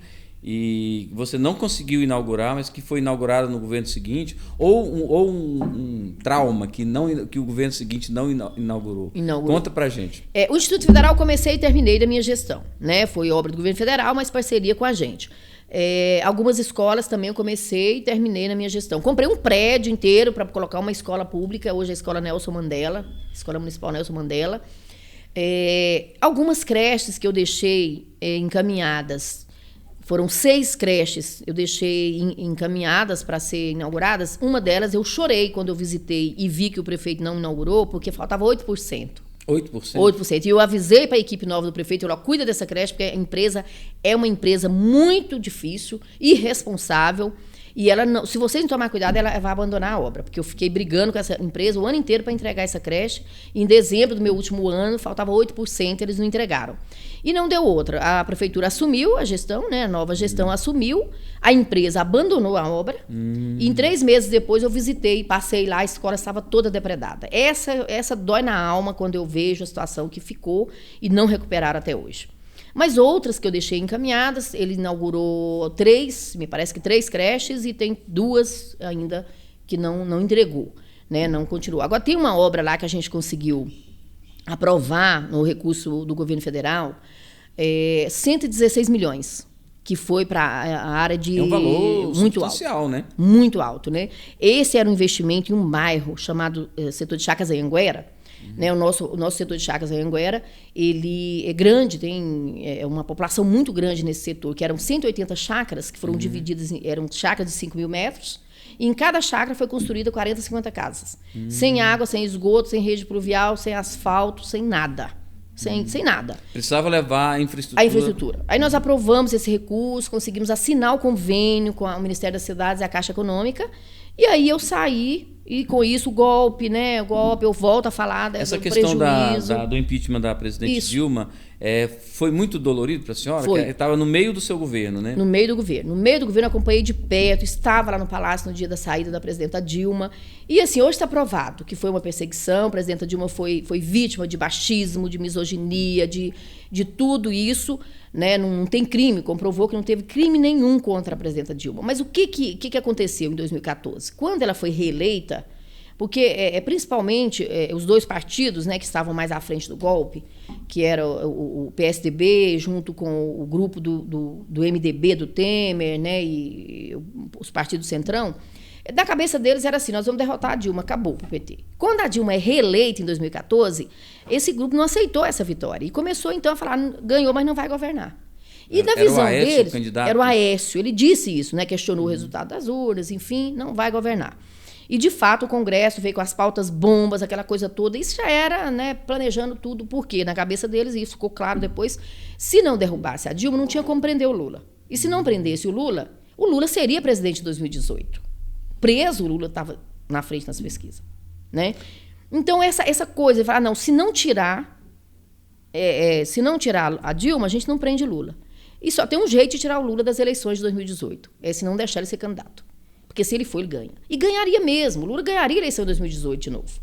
[SPEAKER 1] e você não conseguiu inaugurar, mas que foi inaugurada no governo seguinte, ou um trauma que o governo seguinte não inaugurou? Conta pra gente.
[SPEAKER 2] O Instituto Federal eu comecei e terminei da minha gestão, né? Foi obra do governo federal, mas parceria com a gente. Algumas escolas também eu comecei e terminei na minha gestão. Comprei um prédio inteiro para colocar uma escola pública, hoje é a Escola Nelson Mandela, Escola Municipal Nelson Mandela. Algumas creches que eu deixei encaminhadas, foram 6 creches, eu deixei encaminhadas para ser inauguradas. Uma delas eu chorei quando eu visitei e vi que o prefeito não inaugurou, porque faltava 8%. 8%. E eu avisei para a equipe nova do prefeito, cuida dessa creche, porque a empresa é uma empresa muito difícil, irresponsável, e ela não, se vocês não tomar cuidado, ela vai abandonar a obra, porque eu fiquei brigando com essa empresa o ano inteiro para entregar essa creche, e em dezembro do meu último ano, faltava 8%, eles não entregaram. E não deu outra. A prefeitura assumiu a gestão, né? A nova gestão assumiu, a empresa abandonou a obra, e em 3 meses depois eu visitei, passei lá, a escola estava toda depredada. Essa dói na alma quando eu vejo a situação que ficou e não recuperaram até hoje. Mas outras que eu deixei encaminhadas, ele inaugurou 3, me parece que 3 creches, e tem 2 ainda que não entregou, né? Não continuou. Agora, tem uma obra lá que a gente conseguiu aprovar no recurso do governo federal, 116 milhões, que foi para a área de...
[SPEAKER 1] É um valor
[SPEAKER 2] muito
[SPEAKER 1] substancial,
[SPEAKER 2] alto,
[SPEAKER 1] né?
[SPEAKER 2] Muito alto, né? Esse era um investimento em um bairro chamado setor de Chacras Anhanguera. Né, o nosso setor de Chacras Anhanguera, ele é grande, tem uma população muito grande nesse setor, que eram 180 chácaras, que foram divididas, eram chácaras de 5 mil metros, e em cada chácara foi construída 40, 50 casas. Sem água, sem esgoto, sem rede pluvial, sem asfalto, sem nada. sem nada.
[SPEAKER 1] Precisava levar a infraestrutura.
[SPEAKER 2] A infraestrutura. Aí nós aprovamos esse recurso, conseguimos assinar o convênio com o Ministério das Cidades e a Caixa Econômica, e aí eu saí, e com isso o golpe, eu volto a falar
[SPEAKER 1] Essa
[SPEAKER 2] do
[SPEAKER 1] questão
[SPEAKER 2] prejuízo.
[SPEAKER 1] do impeachment da presidente
[SPEAKER 2] Isso.
[SPEAKER 1] Dilma foi muito dolorido para a senhora?
[SPEAKER 2] Foi.
[SPEAKER 1] Estava no meio do seu governo, né?
[SPEAKER 2] No meio do governo. No meio do governo, eu acompanhei de perto, estava lá no Palácio no dia da saída da presidenta Dilma. E assim, hoje está provado que foi uma perseguição, a presidenta Dilma foi vítima de machismo, de misoginia, de tudo isso. Né? Não tem crime, comprovou que não teve crime nenhum contra a presidenta Dilma. Mas o que aconteceu em 2014? Quando ela foi reeleita, porque principalmente os dois partidos, né, que estavam mais à frente do golpe, que era o PSDB junto com o grupo do MDB, do Temer, né, e os partidos Centrão, da cabeça deles era assim, nós vamos derrotar a Dilma, acabou o PT. Quando a Dilma é reeleita em 2014, esse grupo não aceitou essa vitória e começou então a falar, ganhou, mas não vai governar. E da visão deles, era o Aécio, ele disse isso, né, questionou o resultado das urnas, enfim, não vai governar. E, de fato, o Congresso veio com as pautas bombas, aquela coisa toda. Isso já era, né, planejando tudo, porque na cabeça deles, e isso ficou claro depois, se não derrubasse a Dilma, não tinha como prender o Lula. E se não prendesse o Lula seria presidente em 2018. Preso, o Lula estava na frente nas pesquisas. Né? Então, essa coisa de falar, não, se não tirar a Dilma, a gente não prende Lula. E só tem um jeito de tirar o Lula das eleições de 2018, se não deixar ele ser candidato. Porque se ele for, ele ganha. E ganharia mesmo. Lula ganharia a eleição em 2018 de novo.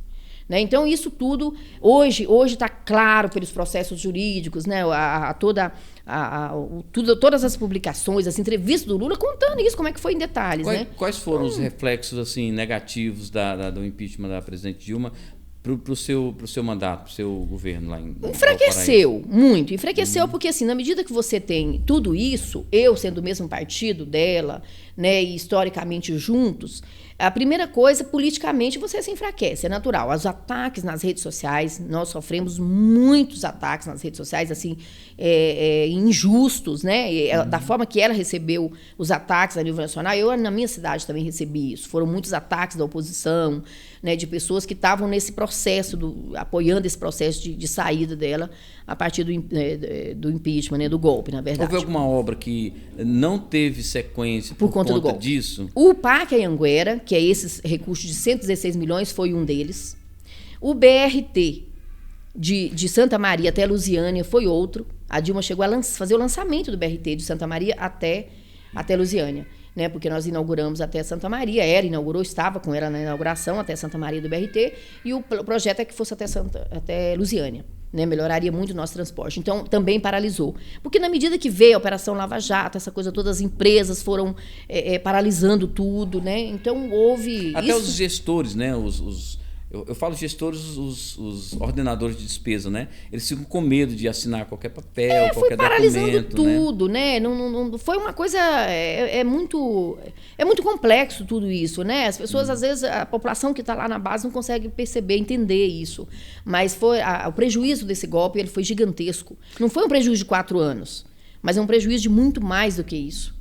[SPEAKER 2] Né? Então, isso tudo, hoje está claro pelos processos jurídicos, né? Todas as publicações, as entrevistas do Lula contando isso, como é que foi em detalhes.
[SPEAKER 1] Quais foram os reflexos assim, negativos do impeachment da presidente Dilma para o seu mandato, para o seu governo lá em
[SPEAKER 2] Enfraqueceu muito. Enfraqueceu porque, assim, na medida que você tem tudo isso, eu sendo do mesmo partido dela, né, e historicamente juntos, a primeira coisa, politicamente, você se enfraquece, é natural. Os ataques nas redes sociais, nós sofremos muitos ataques nas redes sociais, assim, injustos, né? Da forma que ela recebeu os ataques a nível nacional, eu na minha cidade também recebi isso. Foram muitos ataques da oposição, né, de pessoas que estavam nesse processo, apoiando esse processo de saída dela a partir do impeachment, né, do golpe, na verdade.
[SPEAKER 1] Houve alguma obra que não teve sequência por conta
[SPEAKER 2] do golpe
[SPEAKER 1] disso?
[SPEAKER 2] O Parque Anhanguera, que é esses recursos de 116 milhões, foi um deles. O BRT de Santa Maria até Lusiânia foi outro. A Dilma chegou a fazer o lançamento do BRT de Santa Maria até Lusiânia. Né, porque nós inauguramos até Santa Maria, estava com ela na inauguração até Santa Maria do BRT, e o projeto é que fosse até Lusiânia, né, melhoraria muito o nosso transporte. Então, também paralisou. Porque na medida que veio a Operação Lava Jato, essa coisa toda, as empresas foram paralisando tudo, né, então houve...
[SPEAKER 1] Até os gestores, né, eu falo gestores, os ordenadores de despesa, né? Eles ficam com medo de assinar qualquer papel, qualquer
[SPEAKER 2] paralisando
[SPEAKER 1] documento,
[SPEAKER 2] tudo, né? Não, foi uma coisa... É muito complexo tudo isso, né? As pessoas, às vezes, a população que está lá na base não consegue perceber, entender isso. Mas o prejuízo desse golpe ele foi gigantesco. Não foi um prejuízo de 4 anos, mas é um prejuízo de muito mais do que isso.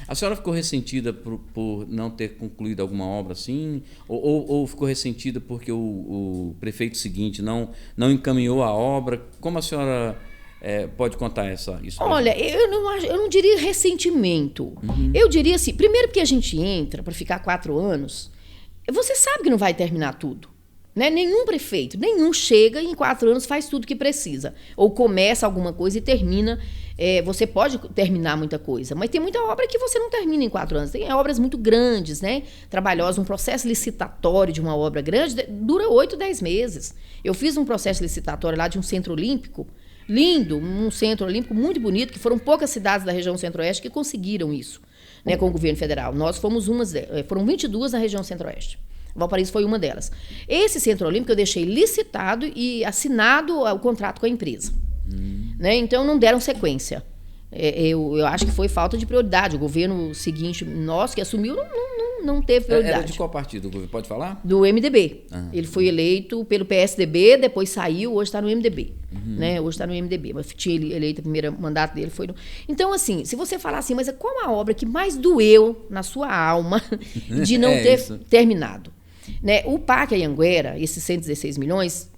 [SPEAKER 1] A senhora ficou ressentida por não ter concluído alguma obra assim? Ou ficou ressentida porque o prefeito seguinte não encaminhou a obra? Como a senhora pode contar isso?
[SPEAKER 2] Olha, eu não diria ressentimento. Eu diria assim, primeiro porque a gente entra para ficar 4 anos, você sabe que não vai terminar tudo. Né? Nenhum prefeito, chega e em 4 anos faz tudo que precisa. Ou começa alguma coisa e termina. Você pode terminar muita coisa, mas tem muita obra que você não termina em 4 anos. Tem obras muito grandes, né? Trabalhosas. Um processo licitatório de uma obra grande dura 8, 10 meses. Eu fiz um processo licitatório lá de um centro olímpico, lindo, um centro olímpico muito bonito, que foram poucas cidades da região centro-oeste que conseguiram isso, né, com o governo federal. Nós fomos foram 22 na região centro-oeste. Valparaíso foi uma delas. Esse centro olímpico eu deixei licitado e assinado o contrato com a empresa. Né? Então não deram sequência. Eu acho que foi falta de prioridade. O governo seguinte, nosso, que assumiu, não teve prioridade.
[SPEAKER 1] Era de qual partido? Pode falar?
[SPEAKER 2] Do MDB. Ele foi eleito pelo PSDB, depois saiu, hoje está no MDB. Né? Hoje está no MDB. Mas tinha eleito o primeiro mandato dele. Então, assim, se você falar assim, mas qual a obra que mais doeu na sua alma de não ter terminado? Né? O PAC Anhanguera, esses 116 milhões,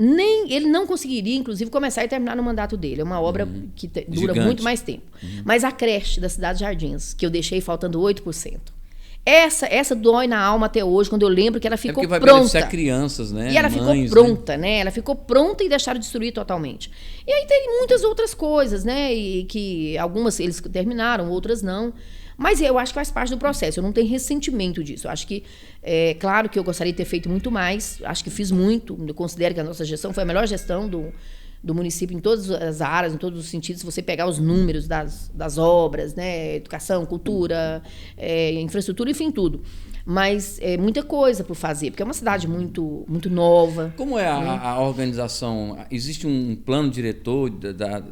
[SPEAKER 2] ele não conseguiria, inclusive, começar e terminar no mandato dele. É uma obra que dura muito mais tempo. Mas a creche da Cidade Jardins, que eu deixei faltando 8%. Essa dói na alma até hoje, quando eu lembro que ela ficou
[SPEAKER 1] vai
[SPEAKER 2] pronta.
[SPEAKER 1] beneficiar crianças, né?
[SPEAKER 2] E ela
[SPEAKER 1] Mães,
[SPEAKER 2] ficou pronta, né? Ela ficou pronta e deixaram destruir totalmente. E aí tem muitas outras coisas, né? E que algumas eles terminaram, outras não. Mas eu acho que faz parte do processo. Eu não tenho ressentimento disso. Eu acho que, claro que eu gostaria de ter feito muito mais. Acho que fiz muito. Eu considero que a nossa gestão foi a melhor gestão do município em todas as áreas, em todos os sentidos. Se você pegar os números das obras, né? Educação, cultura, infraestrutura, enfim, tudo. Mas é muita coisa por fazer, porque é uma cidade muito, muito nova.
[SPEAKER 1] Como é a organização? Existe um plano diretor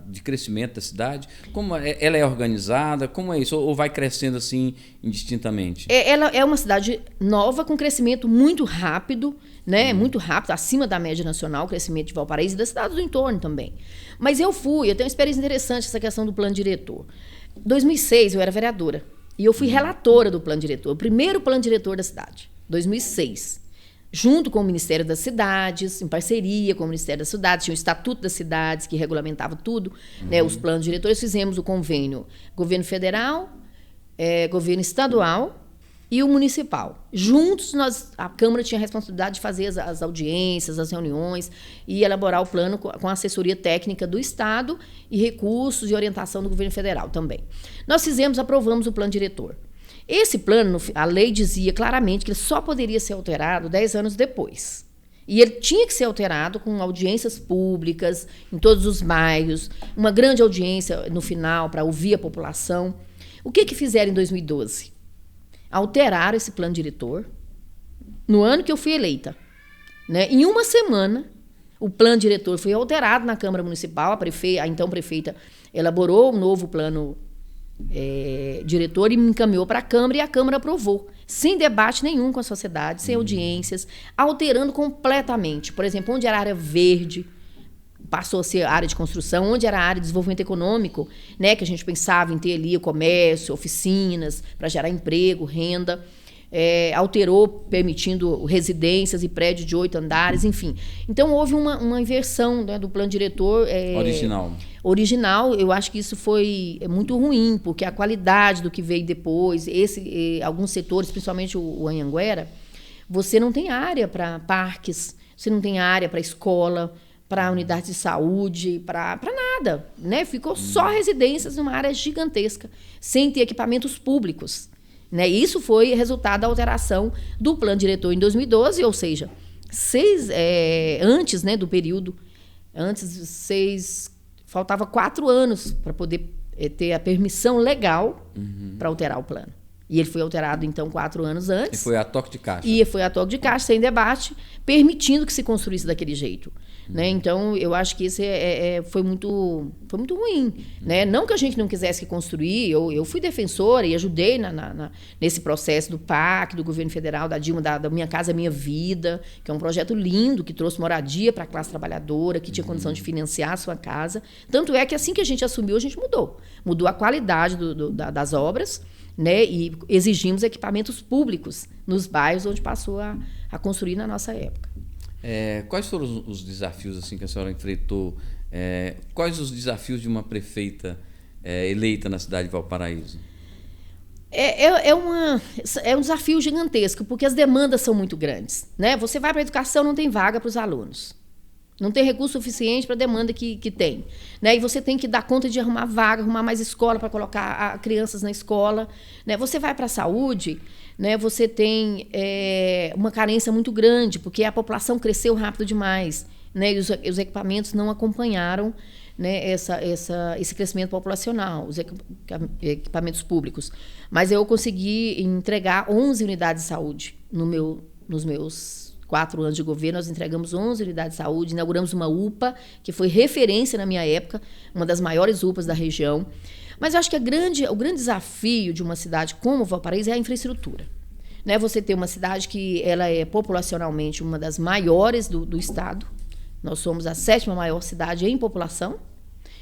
[SPEAKER 1] de crescimento da cidade? Como ela é organizada? Como é isso? Ou vai crescendo assim indistintamente?
[SPEAKER 2] Ela é uma cidade nova, com crescimento muito rápido, né? Muito rápido, acima da média nacional, o crescimento de Valparaíso e das cidades do entorno também. Mas eu tenho uma experiência interessante essa questão do plano diretor. Em 2006, eu era vereadora. E eu fui relatora do plano diretor, o primeiro plano diretor da cidade, 2006. Junto com o Ministério das Cidades, em parceria com o Ministério das Cidades, tinha o Estatuto das Cidades, que regulamentava tudo, né, os planos diretores. Fizemos o convênio governo federal, governo estadual e o municipal. Juntos, a Câmara tinha a responsabilidade de fazer as audiências, as reuniões e elaborar o plano com a assessoria técnica do Estado e recursos e orientação do governo federal também. Nós aprovamos o plano diretor. Esse plano, a lei dizia claramente que ele só poderia ser alterado 10 anos depois. E ele tinha que ser alterado com audiências públicas em todos os bairros, uma grande audiência no final para ouvir a população. O que fizeram em 2012? Alteraram esse plano diretor no ano que eu fui eleita. Né? Em uma semana, o plano diretor foi alterado na Câmara Municipal. A então prefeita elaborou um novo plano diretor e me encaminhou para a Câmara, e a Câmara aprovou, sem debate nenhum com a sociedade, sem audiências, alterando completamente. Por exemplo, onde era área verde, passou a ser área de construção, onde era área de desenvolvimento econômico, né, que a gente pensava em ter ali o comércio, oficinas, para gerar emprego, renda, alterou, permitindo residências e prédios de 8 andares, enfim. Então, houve uma inversão, né, do plano diretor original. Eu acho que isso foi muito ruim, porque a qualidade do que veio depois, alguns setores, principalmente o Anhanguera, você não tem área para parques, você não tem área para escola, para unidades de saúde, para nada, né? Ficou só residências numa área gigantesca, sem ter equipamentos públicos, né? Isso foi resultado da alteração do plano diretor em 2012, ou seja, antes, né, do período, faltava 4 anos para poder ter a permissão legal para alterar o plano. E ele foi alterado, então, 4 anos antes.
[SPEAKER 1] E foi a toque de caixa.
[SPEAKER 2] E foi a toque de caixa, sem debate, permitindo que se construísse daquele jeito. Né? Então, eu acho que isso foi muito ruim. Né? Não que a gente não quisesse construir, eu fui defensora e ajudei nesse processo do PAC, do governo federal, da Dilma, da Minha Casa Minha Vida, que é um projeto lindo, que trouxe moradia para a classe trabalhadora, que tinha condição de financiar a sua casa. Tanto é que assim que a gente assumiu, a gente mudou. Mudou a qualidade das obras, né? E exigimos equipamentos públicos nos bairros onde passou a construir na nossa época.
[SPEAKER 1] Quais foram os desafios assim, que a senhora enfrentou? Quais os desafios de uma prefeita eleita na cidade de Valparaíso?
[SPEAKER 2] É um desafio gigantesco, porque as demandas são muito grandes. Né? Você vai para a educação, não tem vaga para os alunos. Não tem recurso suficiente para a demanda que tem. Né? E você tem que dar conta de arrumar vaga, arrumar mais escola para colocar crianças na escola. Né? Você vai para a saúde, né? Você tem uma carência muito grande, porque a população cresceu rápido demais. Né? E os equipamentos não acompanharam, né, esse crescimento populacional, os equipamentos públicos. Mas eu consegui entregar 11 unidades de saúde nos meus 4 anos de governo. Nós entregamos 11 unidades de saúde, inauguramos uma UPA, que foi referência na minha época, uma das maiores UPAs da região. Mas eu acho que o grande desafio de uma cidade como Valparaíso é a infraestrutura. Né? Você tem uma cidade que ela é populacionalmente uma das maiores do estado. Nós somos a 7ª maior cidade em população.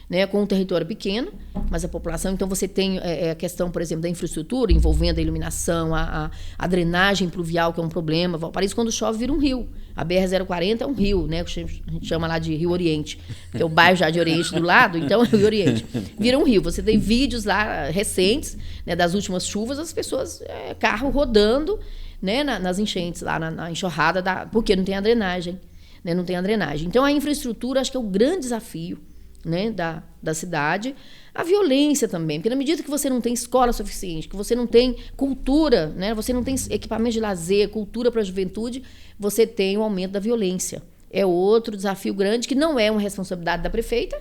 [SPEAKER 2] né, com um território pequeno, mas a população... Então, você tem a questão, por exemplo, da infraestrutura, envolvendo a iluminação, a drenagem pluvial, que é um problema. Valparaíso, quando chove, vira um rio. A BR-040 é um rio, né, que a gente chama lá de Rio Oriente, que é o bairro já de Oriente do lado, então é o Rio Oriente. Vira um rio. Você tem vídeos lá recentes, né, das últimas chuvas, as pessoas, carro rodando, né, nas enchentes, lá na enxurrada, porque não tem a drenagem. Né, não tem a drenagem. Então, a infraestrutura, acho que é o grande desafio, né, da cidade. A violência também, porque na medida que você não tem escola suficiente, que você não tem cultura, né, você não tem equipamento de lazer, cultura para a juventude, você tem o aumento da violência. É outro desafio grande, que não é uma responsabilidade da prefeita,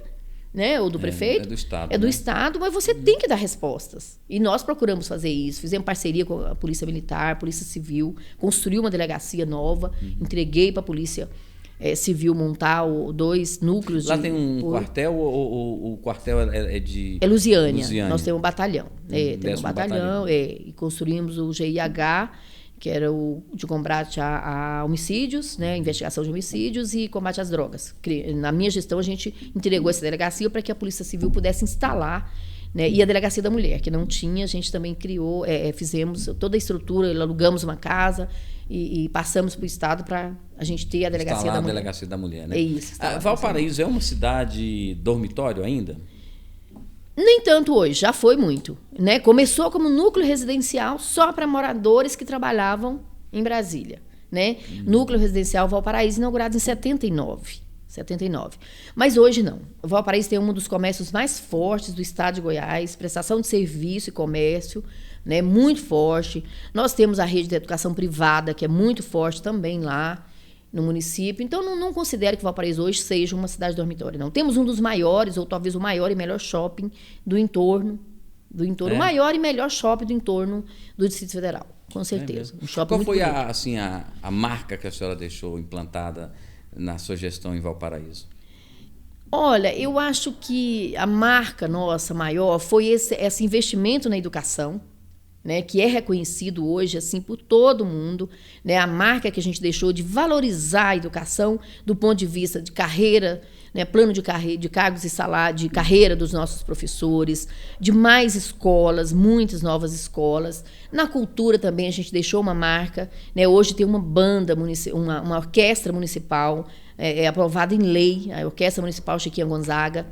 [SPEAKER 2] né, ou do prefeito.
[SPEAKER 1] É do Estado.
[SPEAKER 2] É do Estado, mas você tem que dar respostas. E nós procuramos fazer isso. Fizemos parceria com a Polícia Militar, a Polícia Civil, construí uma delegacia nova, entreguei para a Polícia Civil montar 2 núcleos.
[SPEAKER 1] Lá tem um quartel ou o quartel é de...
[SPEAKER 2] É Lusiânia. Nós temos um batalhão. Temos um batalhão. E construímos o GIH, que era o de combate a homicídios, né, investigação de homicídios e combate às drogas. Na minha gestão, a gente entregou essa delegacia para que a Polícia Civil pudesse instalar, né, e a Delegacia da Mulher, que não tinha, a gente também criou, fizemos toda a estrutura, alugamos uma casa e passamos para o Estado para a gente ter a Delegacia da Mulher.
[SPEAKER 1] A Delegacia da Mulher, né?
[SPEAKER 2] É isso.
[SPEAKER 1] Valparaíso é uma cidade dormitório ainda?
[SPEAKER 2] Nem tanto hoje, já foi muito. Né? Começou como núcleo residencial só para moradores que trabalhavam em Brasília. Né? Núcleo residencial Valparaíso, inaugurado em 79. Mas hoje não. O Valparaíso tem um dos comércios mais fortes do estado de Goiás, prestação de serviço e comércio, né, muito forte. Nós temos a rede de educação privada, que é muito forte também lá no município. Então, não considero que Valparaíso hoje seja uma cidade dormitório, não. Temos um dos maiores, ou talvez o maior e melhor shopping do entorno. O maior e melhor shopping do entorno do Distrito Federal, com certeza. Um shopping
[SPEAKER 1] Qual
[SPEAKER 2] muito
[SPEAKER 1] foi
[SPEAKER 2] bonito.
[SPEAKER 1] a marca que a senhora deixou implantada na sua gestão em Valparaíso?
[SPEAKER 2] Olha, eu acho que a marca nossa maior foi esse investimento na educação, né, que é reconhecido hoje assim por todo mundo, né, a marca que a gente deixou de valorizar a educação do ponto de vista de carreira, né, plano de carreira, de cargos e salário, de carreira dos nossos professores, de mais escolas, muitas novas escolas. Na cultura também a gente deixou uma marca, né, hoje tem uma banda, uma orquestra municipal, aprovada em lei, a Orquestra Municipal Chiquinha Gonzaga,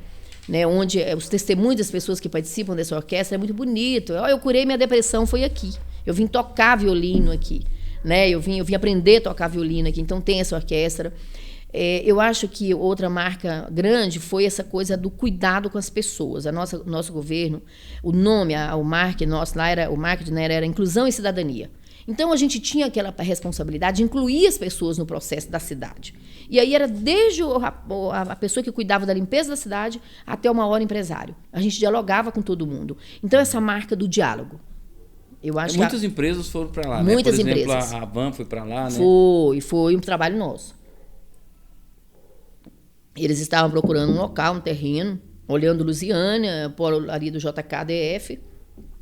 [SPEAKER 2] né, onde os testemunhos das pessoas que participam dessa orquestra é muito bonito. Eu curei minha depressão, foi aqui. Eu vim tocar violino aqui, né? Eu vim aprender a tocar violino aqui. Então tem essa orquestra. Eu acho que outra marca grande foi essa coisa do cuidado com as pessoas. Nosso governo, o marketing nosso lá era Inclusão e Cidadania. Então, a gente tinha aquela responsabilidade de incluir as pessoas no processo da cidade. E aí era desde a pessoa que cuidava da limpeza da cidade até o maior empresário. A gente dialogava com todo mundo. Então, essa marca do diálogo. Eu acho
[SPEAKER 1] muitas empresas foram para lá,
[SPEAKER 2] muitas
[SPEAKER 1] né? Por exemplo,
[SPEAKER 2] empresas.
[SPEAKER 1] a Van foi para lá, né?
[SPEAKER 2] Foi um trabalho nosso. Eles estavam procurando um local, um terreno, olhando Lusiânia, polo ali do JKDF,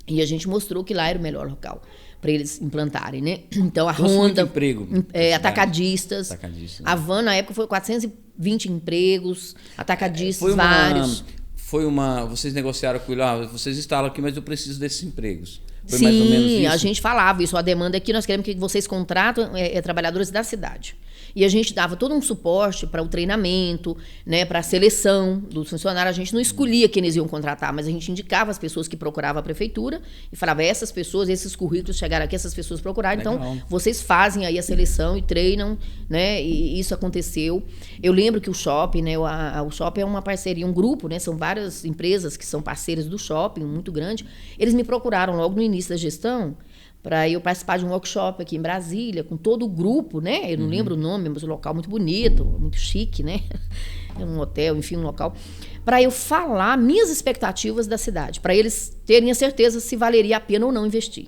[SPEAKER 2] e a gente mostrou que lá era o melhor local para eles implantarem, né? Então, a Honda,
[SPEAKER 1] emprego,
[SPEAKER 2] atacadistas. A Van, na época, foi 420 empregos, atacadistas, vários.
[SPEAKER 1] Vocês negociaram com ele, vocês instalam aqui, mas eu preciso desses empregos. Foi
[SPEAKER 2] Sim,
[SPEAKER 1] mais ou menos isso?
[SPEAKER 2] A gente falava isso, a demanda aqui, nós queremos que vocês contratem trabalhadores da cidade. E a gente dava todo um suporte para o treinamento, né, para a seleção dos funcionários. A gente não escolhia quem eles iam contratar, mas a gente indicava as pessoas que procuravam a prefeitura e falava, essas pessoas, esses currículos chegaram aqui, essas pessoas procuraram,
[SPEAKER 1] Legal.
[SPEAKER 2] Então vocês fazem aí a seleção e treinam, né, e isso aconteceu. Eu lembro que o shopping, né, o shopping é uma parceria, um grupo, né, são várias empresas que são parceiras do shopping, muito grande. Eles me procuraram logo no início da gestão para eu participar de um workshop aqui em Brasília, com todo o grupo, né? Eu não lembro o nome, mas um local muito bonito, muito chique, né? Um hotel, enfim, um local. Para eu falar minhas expectativas da cidade, para eles terem a certeza se valeria a pena ou não investir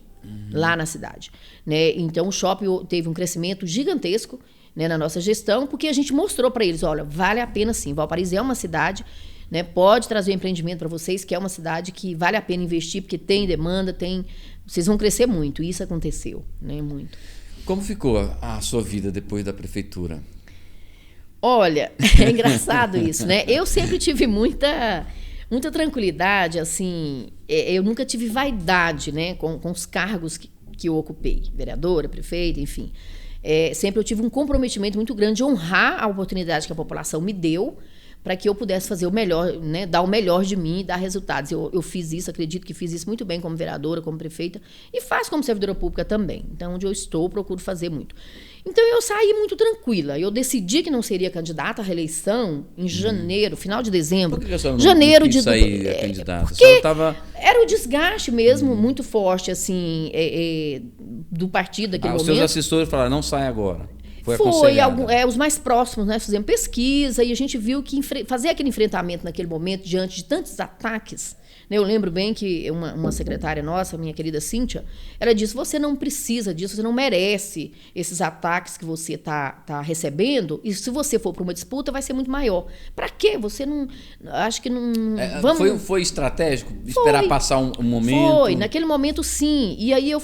[SPEAKER 2] lá na cidade, né? Então, o shopping teve um crescimento gigantesco, né, na nossa gestão, porque a gente mostrou para eles, olha, vale a pena sim, Valparaíso é uma cidade, né, pode trazer um empreendimento para vocês, que é uma cidade que vale a pena investir, porque tem demanda, vocês vão crescer muito, e isso aconteceu, né, muito.
[SPEAKER 1] Como ficou a sua vida depois da prefeitura?
[SPEAKER 2] Olha, é engraçado isso, né? Eu sempre tive muita Muita tranquilidade, assim, eu nunca tive vaidade, né, com os cargos que eu ocupei, vereadora, prefeita, enfim. Sempre eu tive um comprometimento muito grande de honrar a oportunidade que a população me deu para que eu pudesse fazer o melhor, né, dar o melhor de mim e dar resultados. Eu fiz isso, acredito que fiz isso muito bem como vereadora, como prefeita, e faço como servidora pública também. Então, onde eu estou, procuro fazer muito. Então, eu saí muito tranquila. Eu decidi que não seria candidata à reeleição em janeiro, final de dezembro.
[SPEAKER 1] Por que a senhora
[SPEAKER 2] janeiro
[SPEAKER 1] não quis
[SPEAKER 2] de
[SPEAKER 1] sair candidata?
[SPEAKER 2] Porque
[SPEAKER 1] tava...
[SPEAKER 2] era o desgaste mesmo muito forte, assim, do partido naquele momento.
[SPEAKER 1] Os seus assessores falaram, não sai agora. Foi
[SPEAKER 2] os mais próximos, né? Fizemos pesquisa e a gente viu que fazer aquele enfrentamento naquele momento, diante de tantos ataques, né? Eu lembro bem que uma secretária nossa, minha querida Cíntia, ela disse, você não precisa disso, você não merece esses ataques que você está recebendo, e se você for para uma disputa, vai ser muito maior. Para quê? Você não... Acho que não...
[SPEAKER 1] Foi estratégico? Esperar passar um momento?
[SPEAKER 2] Foi, naquele momento sim. E aí eu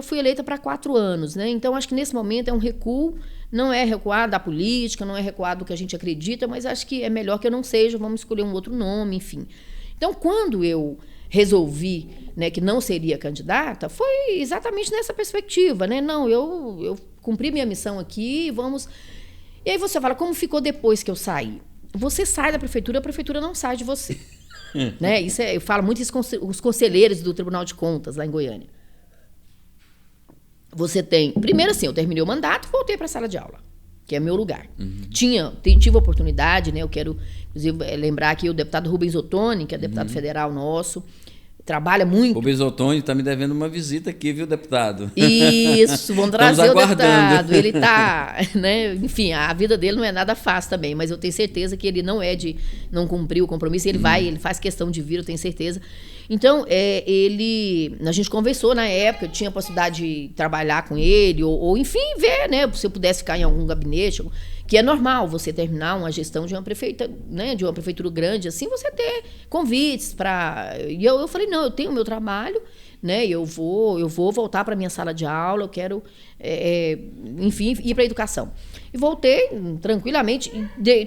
[SPEAKER 2] fui eleita para 4 anos, né? Então acho que nesse momento é um recuo. Não é recuar da política, não é recuar do que a gente acredita, mas acho que é melhor que eu não seja, vamos escolher um outro nome, enfim. Então, quando eu resolvi, né, que não seria candidata, foi exatamente nessa perspectiva, né? Não, eu cumpri minha missão aqui, vamos... E aí você fala, como ficou depois que eu saí? Você sai da prefeitura, a prefeitura não sai de você. Né? Eu falo muito isso com os conselheiros do Tribunal de Contas, lá em Goiânia. Você tem... Primeiro, assim, eu terminei o mandato e voltei para a sala de aula, que é meu lugar. Tive a oportunidade, né? Eu quero, inclusive, lembrar aqui o deputado Rubens Ottoni, que é deputado federal nosso, trabalha muito.
[SPEAKER 1] Rubens Ottoni está me devendo uma visita aqui, viu, deputado?
[SPEAKER 2] Isso, vamos trazer o deputado. Ele está, né? Enfim, a vida dele não é nada fácil também, mas eu tenho certeza que ele não é de não cumprir o compromisso, ele faz questão de vir, eu tenho certeza. Então, a gente conversou na época, eu tinha a possibilidade de trabalhar com ele, ou enfim, ver, né, se eu pudesse ficar em algum gabinete, que é normal você terminar uma gestão de uma prefeita, né, de uma prefeitura grande, assim, você ter convites para... E eu falei, não, eu tenho o meu trabalho, né, eu vou voltar para a minha sala de aula, eu quero, enfim, ir para a educação. E voltei tranquilamente.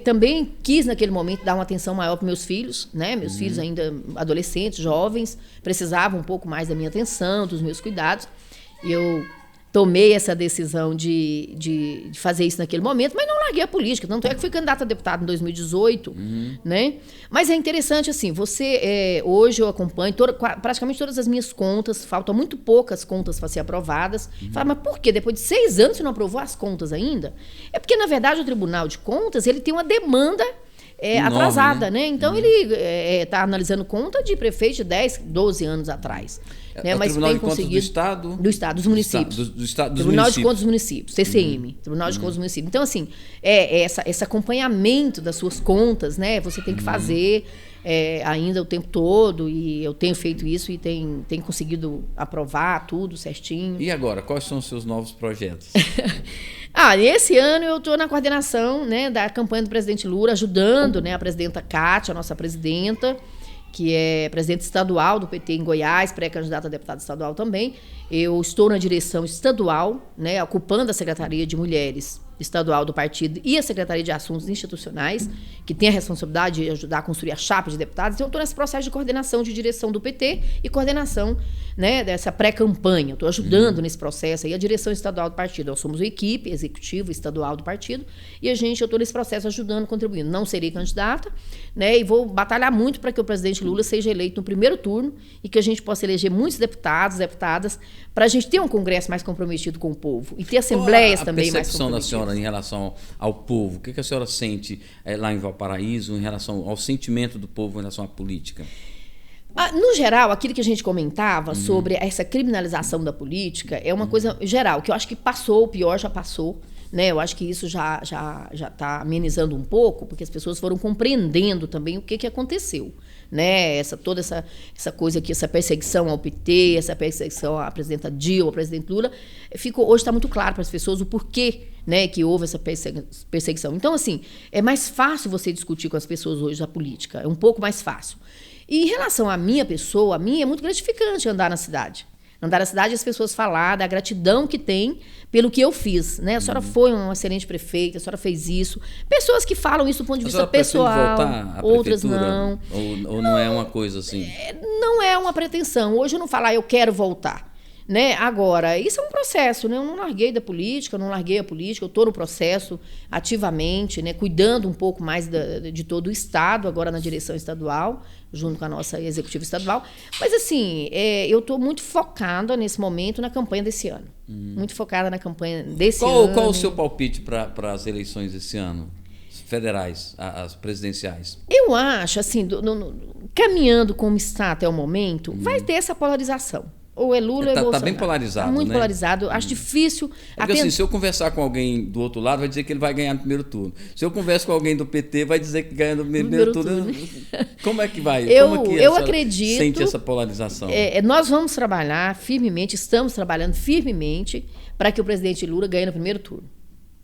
[SPEAKER 2] Também quis, naquele momento, dar uma atenção maior para meus filhos, né? Meus filhos ainda adolescentes, jovens, precisavam um pouco mais da minha atenção, dos meus cuidados. E eu tomei essa decisão de fazer isso naquele momento, mas não larguei a política. Tanto é que fui candidata a deputada em 2018, né? Mas é interessante, assim, hoje eu acompanho praticamente todas as minhas contas, faltam muito poucas contas para ser aprovadas. Fala, mas por quê? Depois de 6 anos você não aprovou as contas ainda? É porque, na verdade, o Tribunal de Contas, ele tem uma demanda atrasada, né? Então, ele está analisando conta de prefeito de 10, 12 anos atrás. Né? Mas
[SPEAKER 1] Tribunal
[SPEAKER 2] tem
[SPEAKER 1] de Contas
[SPEAKER 2] conseguido...
[SPEAKER 1] do Estado?
[SPEAKER 2] Do Estado, dos municípios.
[SPEAKER 1] Dos
[SPEAKER 2] Tribunal de Contas dos Municípios, TCM, Tribunal de Contas dos Municípios. Então, assim, esse acompanhamento das suas contas, né? Você tem que fazer ainda o tempo todo, e eu tenho feito isso e tenho conseguido aprovar tudo certinho.
[SPEAKER 1] E agora, quais são os seus novos projetos?
[SPEAKER 2] Esse ano eu estou na coordenação, né, da campanha do presidente Lula, ajudando, né, a presidenta Cátia, a nossa presidenta, que é presidente estadual do PT em Goiás, pré-candidata a deputada estadual também. Eu estou na direção estadual, né, ocupando a Secretaria de Mulheres estadual do partido e a Secretaria de Assuntos Institucionais, que tem a responsabilidade de ajudar a construir a chapa de deputados. Então, eu estou nesse processo de coordenação de direção do PT e coordenação, né, dessa pré-campanha. Estou ajudando nesse processo aí a direção estadual do partido. Nós somos a equipe executiva estadual do partido e eu estou nesse processo ajudando, contribuindo. Não serei candidata, né, e vou batalhar muito para que o presidente Lula seja eleito no primeiro turno e que a gente possa eleger muitos deputados, deputadas, para a gente ter um Congresso mais comprometido com o povo e ter assembleias também mais comprometidas.
[SPEAKER 1] A percepção da senhora em relação ao povo, o que a senhora sente lá em Valparaíso em relação ao sentimento do povo em relação à política?
[SPEAKER 2] No geral, aquilo que a gente comentava sobre essa criminalização da política é uma coisa geral, que eu acho que passou, o pior já passou. Né? Eu acho que isso já está amenizando um pouco, porque as pessoas foram compreendendo também o que aconteceu. Né? Toda essa coisa aqui, essa perseguição ao PT, essa perseguição à presidenta Dilma, ao presidente Lula, hoje está muito claro para as pessoas o porquê, né, que houve essa perseguição. Então, assim, é mais fácil você discutir com as pessoas hoje a política, é um pouco mais fácil. E em relação à minha pessoa, é muito gratificante andar na cidade. Andar na cidade e as pessoas falar da gratidão que tem pelo que eu fiz, né? A senhora foi uma excelente prefeita, a senhora fez isso. Pessoas que falam isso do ponto de vista pessoal,
[SPEAKER 1] voltar à
[SPEAKER 2] outras
[SPEAKER 1] prefeitura?
[SPEAKER 2] não.
[SPEAKER 1] Ou não é uma coisa assim?
[SPEAKER 2] Não é uma pretensão. Hoje eu não falo, eu quero voltar. Né? Agora, isso é um processo, né? Eu não larguei da política, eu não larguei a política, eu estou no processo ativamente, né? Cuidando um pouco mais de todo o Estado, agora na direção estadual, junto com a nossa executiva estadual. Mas, assim, eu estou muito focada nesse momento na campanha desse ano. Muito focada na campanha desse ano.
[SPEAKER 1] Qual o seu palpite para as eleições desse ano? Federais, as presidenciais?
[SPEAKER 2] Eu acho, assim, caminhando como está até o momento, vai ter essa polarização. Ou é Lula ou é Bolsonaro.
[SPEAKER 1] Está bem polarizado,
[SPEAKER 2] tá muito
[SPEAKER 1] né?
[SPEAKER 2] polarizado. Acho difícil...
[SPEAKER 1] Porque assim, se eu conversar com alguém do outro lado, vai dizer que ele vai ganhar no primeiro turno. Se eu converso com alguém do PT, vai dizer que ganha no primeiro turno. Como é que vai?
[SPEAKER 2] Eu acredito...
[SPEAKER 1] Sente essa polarização?
[SPEAKER 2] Nós vamos trabalhar firmemente, estamos trabalhando firmemente para que o presidente Lula ganhe no primeiro turno.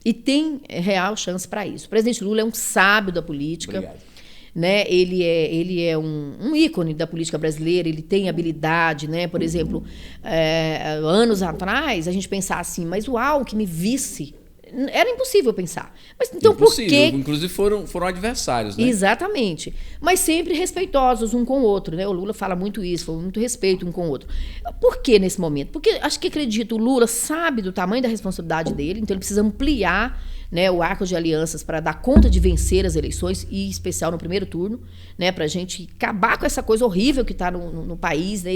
[SPEAKER 2] E tem real chance para isso. O presidente Lula é um sábio da política.
[SPEAKER 1] Obrigado.
[SPEAKER 2] Né? Ele é um ícone da política brasileira, ele tem habilidade, né? Por exemplo, anos atrás, a gente pensava assim, mas o Alckmin vice, era impossível pensar. Mas então
[SPEAKER 1] impossível.
[SPEAKER 2] Por quê?
[SPEAKER 1] Inclusive foram adversários, né?
[SPEAKER 2] Exatamente. Mas sempre respeitosos um com o outro, né? O Lula fala muito isso, foi muito respeito um com o outro. Por que nesse momento? Porque acho que acredito, o Lula sabe do tamanho da responsabilidade dele, então ele precisa ampliar, né, o arco de alianças para dar conta de vencer as eleições, e em especial no primeiro turno, né, para a gente acabar com essa coisa horrível que está no país, né,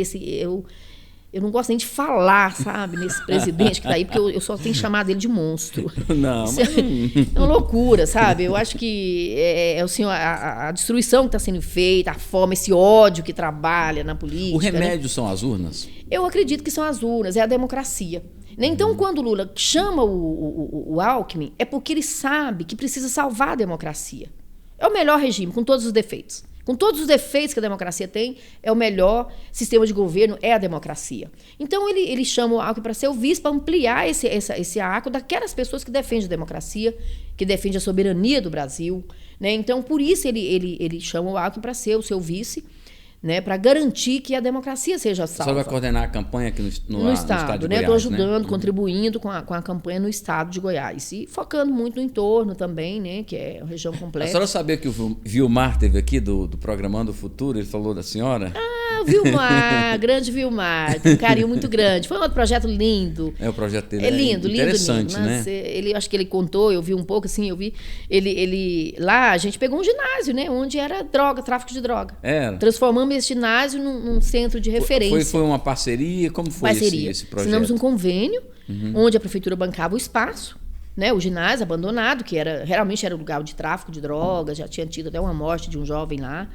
[SPEAKER 2] eu não gosto nem de falar, sabe, nesse presidente que está aí, porque eu só tenho chamado ele de monstro.
[SPEAKER 1] Não,
[SPEAKER 2] mas... É uma loucura, sabe? Eu acho que assim, a destruição que está sendo feita, a fome, esse ódio que trabalha na política.
[SPEAKER 1] O remédio,
[SPEAKER 2] né?
[SPEAKER 1] São as urnas?
[SPEAKER 2] Eu acredito que são as urnas, é a democracia. Então, quando o Lula chama o Alckmin, é porque ele sabe que precisa salvar a democracia. É o melhor regime, com todos os defeitos. Com todos os defeitos que a democracia tem, é o melhor sistema de governo, é a democracia. Então, ele chama o Alckmin para ser o vice, para ampliar esse arco daquelas pessoas que defendem a democracia, que defendem a soberania do Brasil. Né? Então, por isso, ele chama o Alckmin para ser o seu vice, né, para garantir que a democracia seja salva.
[SPEAKER 1] A senhora vai coordenar a campanha aqui no estado de
[SPEAKER 2] né?
[SPEAKER 1] Goiás,
[SPEAKER 2] Estou ajudando,
[SPEAKER 1] né?
[SPEAKER 2] contribuindo com a campanha no estado de Goiás. E focando muito no entorno também, né, que é a região completa.
[SPEAKER 1] A senhora sabia que o Vilmar teve aqui do Programando o Futuro, ele falou da senhora?
[SPEAKER 2] Vilmar, grande Vilmar, tem um carinho muito grande. Foi um outro projeto lindo.
[SPEAKER 1] O projeto dele
[SPEAKER 2] é lindo,
[SPEAKER 1] interessante,
[SPEAKER 2] lindo.
[SPEAKER 1] Né?
[SPEAKER 2] Acho que ele contou, eu vi um pouco, assim, eu vi. Lá a gente pegou um ginásio, né? Onde era tráfico de droga.
[SPEAKER 1] Era.
[SPEAKER 2] Transformamos esse ginásio num centro de referência.
[SPEAKER 1] Foi uma parceria? Como foi esse projeto?
[SPEAKER 2] Assinamos um convênio, onde a prefeitura bancava o espaço, né? O ginásio abandonado, que realmente era lugar de tráfico de drogas, já tinha tido até uma morte de um jovem lá.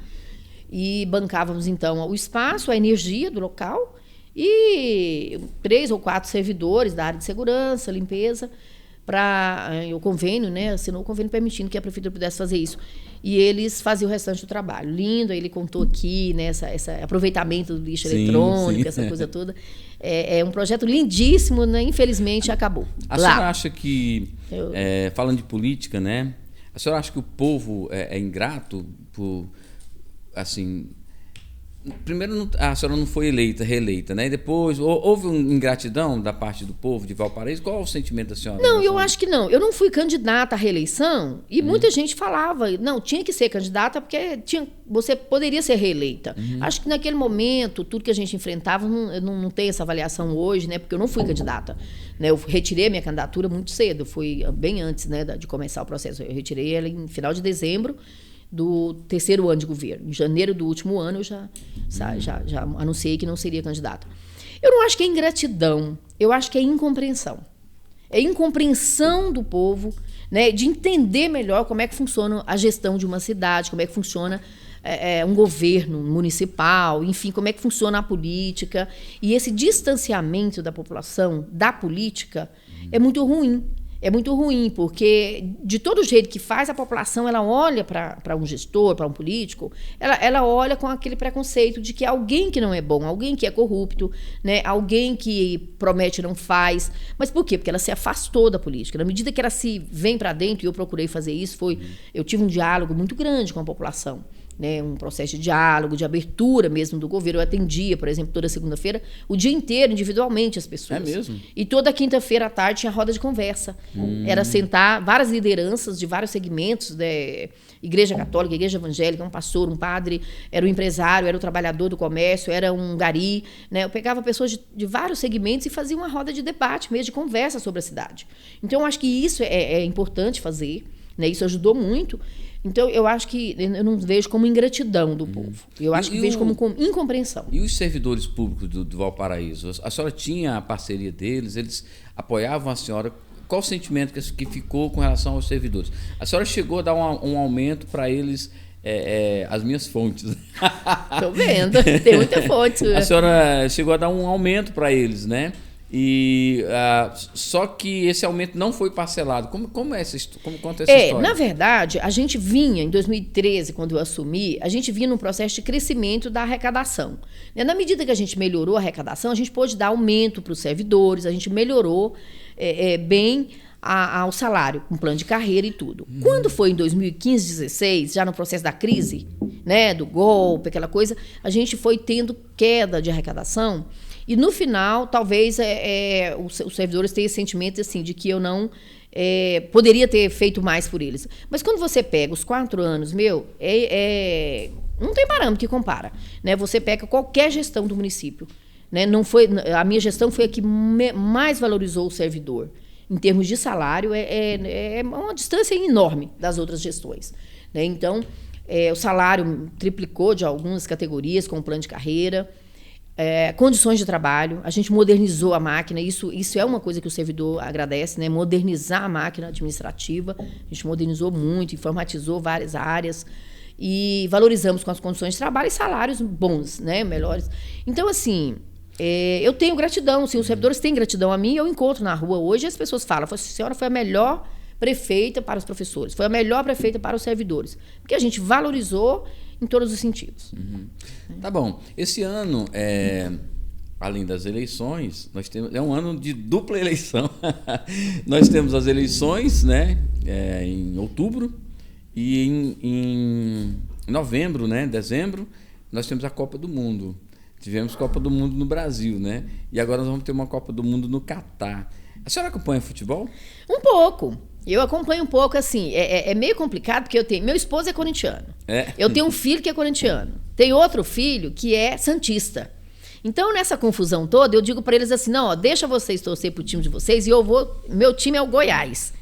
[SPEAKER 2] E bancávamos, então, o espaço, a energia do local e 3 ou 4 servidores da área de segurança, limpeza, para o convênio, né? Assinou o convênio permitindo que a prefeitura pudesse fazer isso. E eles faziam o restante do trabalho. Lindo, aí ele contou aqui, né, esse aproveitamento do lixo eletrônico, essa coisa toda. É um projeto lindíssimo, né? Infelizmente acabou.
[SPEAKER 1] A senhora acha que, falando de política, né? A senhora acha que o povo é ingrato por... Assim, primeiro a senhora não foi reeleita, né? E depois houve uma ingratidão da parte do povo de Valparaíso. Qual é o sentimento da senhora?
[SPEAKER 2] Não, eu acho que não. Eu não fui candidata à reeleição e muita gente falava, não, tinha que ser candidata porque você poderia ser reeleita. Acho que naquele momento, tudo que a gente enfrentava, não tem essa avaliação hoje, né? Porque eu não fui candidata. Né? Eu retirei minha candidatura muito cedo, foi bem antes, né, de começar o processo. Eu retirei ela em final de dezembro do terceiro ano de governo. Em janeiro do último ano, eu já anunciei que não seria candidata. Eu não acho que é ingratidão, eu acho que é incompreensão. É incompreensão do povo, né, de entender melhor como é que funciona a gestão de uma cidade, como é que funciona um governo municipal, enfim, como é que funciona a política. E esse distanciamento da população da política é muito ruim. É muito ruim, porque de todo jeito que faz, a população ela olha para um gestor, para um político, ela olha com aquele preconceito de que alguém que não é bom, alguém que é corrupto, né, alguém que promete e não faz. Mas por quê? Porque ela se afastou da política. Na medida que ela se vem para dentro, e eu procurei fazer isso, eu tive um diálogo muito grande com a população. né, um processo de diálogo, de abertura mesmo do governo. Eu atendia, por exemplo, toda segunda-feira, o dia inteiro, individualmente, as pessoas.
[SPEAKER 1] É mesmo?
[SPEAKER 2] E toda quinta-feira à tarde tinha roda de conversa. Era sentar várias lideranças de vários segmentos, né, Igreja Católica, Igreja Evangélica, um pastor, um padre, era o empresário, era o trabalhador do comércio, era um gari, né? Eu pegava pessoas de vários segmentos e fazia uma roda de debate, mesmo de conversa sobre a cidade. Então, eu acho que isso é importante fazer, né? Isso ajudou muito. Então, eu acho que eu não vejo como ingratidão do povo. Eu acho que vejo como incompreensão.
[SPEAKER 1] E os servidores públicos do Valparaíso? A senhora tinha a parceria deles? Eles apoiavam a senhora? Qual o sentimento que ficou com relação aos servidores? A senhora chegou a dar um aumento para eles, as minhas fontes.
[SPEAKER 2] Estou vendo, tem muita fonte.
[SPEAKER 1] A senhora chegou a dar um aumento para eles, né? Só que esse aumento não foi parcelado. Como conta essa história?
[SPEAKER 2] Na verdade, a gente vinha, em 2013, quando eu assumi, a gente vinha num processo de crescimento da arrecadação. Na medida que a gente melhorou a arrecadação, a gente pôde dar aumento para os servidores, a gente melhorou bem ao salário, com plano de carreira e tudo. Quando foi em 2015, 2016, já no processo da crise, né, do golpe, aquela coisa, a gente foi tendo queda de arrecadação. E no final, talvez os servidores tenham esse sentimento assim, de que eu não poderia ter feito mais por eles. Mas quando você pega os 4 anos, não tem parâmetro que compara. Né? Você pega qualquer gestão do município. Né? A minha gestão foi a que mais valorizou o servidor. Em termos de salário, é uma distância enorme das outras gestões. Né? Então, o salário triplicou de algumas categorias, com o plano de carreira. Condições de trabalho, a gente modernizou a máquina, isso é uma coisa que o servidor agradece, né? Modernizar a máquina administrativa, a gente modernizou muito, informatizou várias áreas e valorizamos com as condições de trabalho e salários bons, né? Melhores. Então, assim, eu tenho gratidão, assim, os servidores têm gratidão a mim, eu encontro na rua hoje e as pessoas falam, a senhora foi a melhor prefeita para os professores, foi a melhor prefeita para os servidores, porque a gente valorizou em todos os sentidos.
[SPEAKER 1] Tá bom. Esse ano, além das eleições, nós temos, é um ano de dupla eleição. Nós temos as eleições, né, em outubro e em novembro, né, dezembro, nós temos a Copa do Mundo. Tivemos Copa do Mundo no Brasil, né? E agora nós vamos ter uma Copa do Mundo no Catar. A senhora acompanha futebol?
[SPEAKER 2] Um pouco. Eu acompanho um pouco, assim, é meio complicado, porque meu esposo é corintiano. Eu tenho um filho que é corintiano. Tem outro filho que é santista. Então, nessa confusão toda, eu digo para eles assim, não, deixa vocês torcer pro time de vocês e meu time é o Goiás.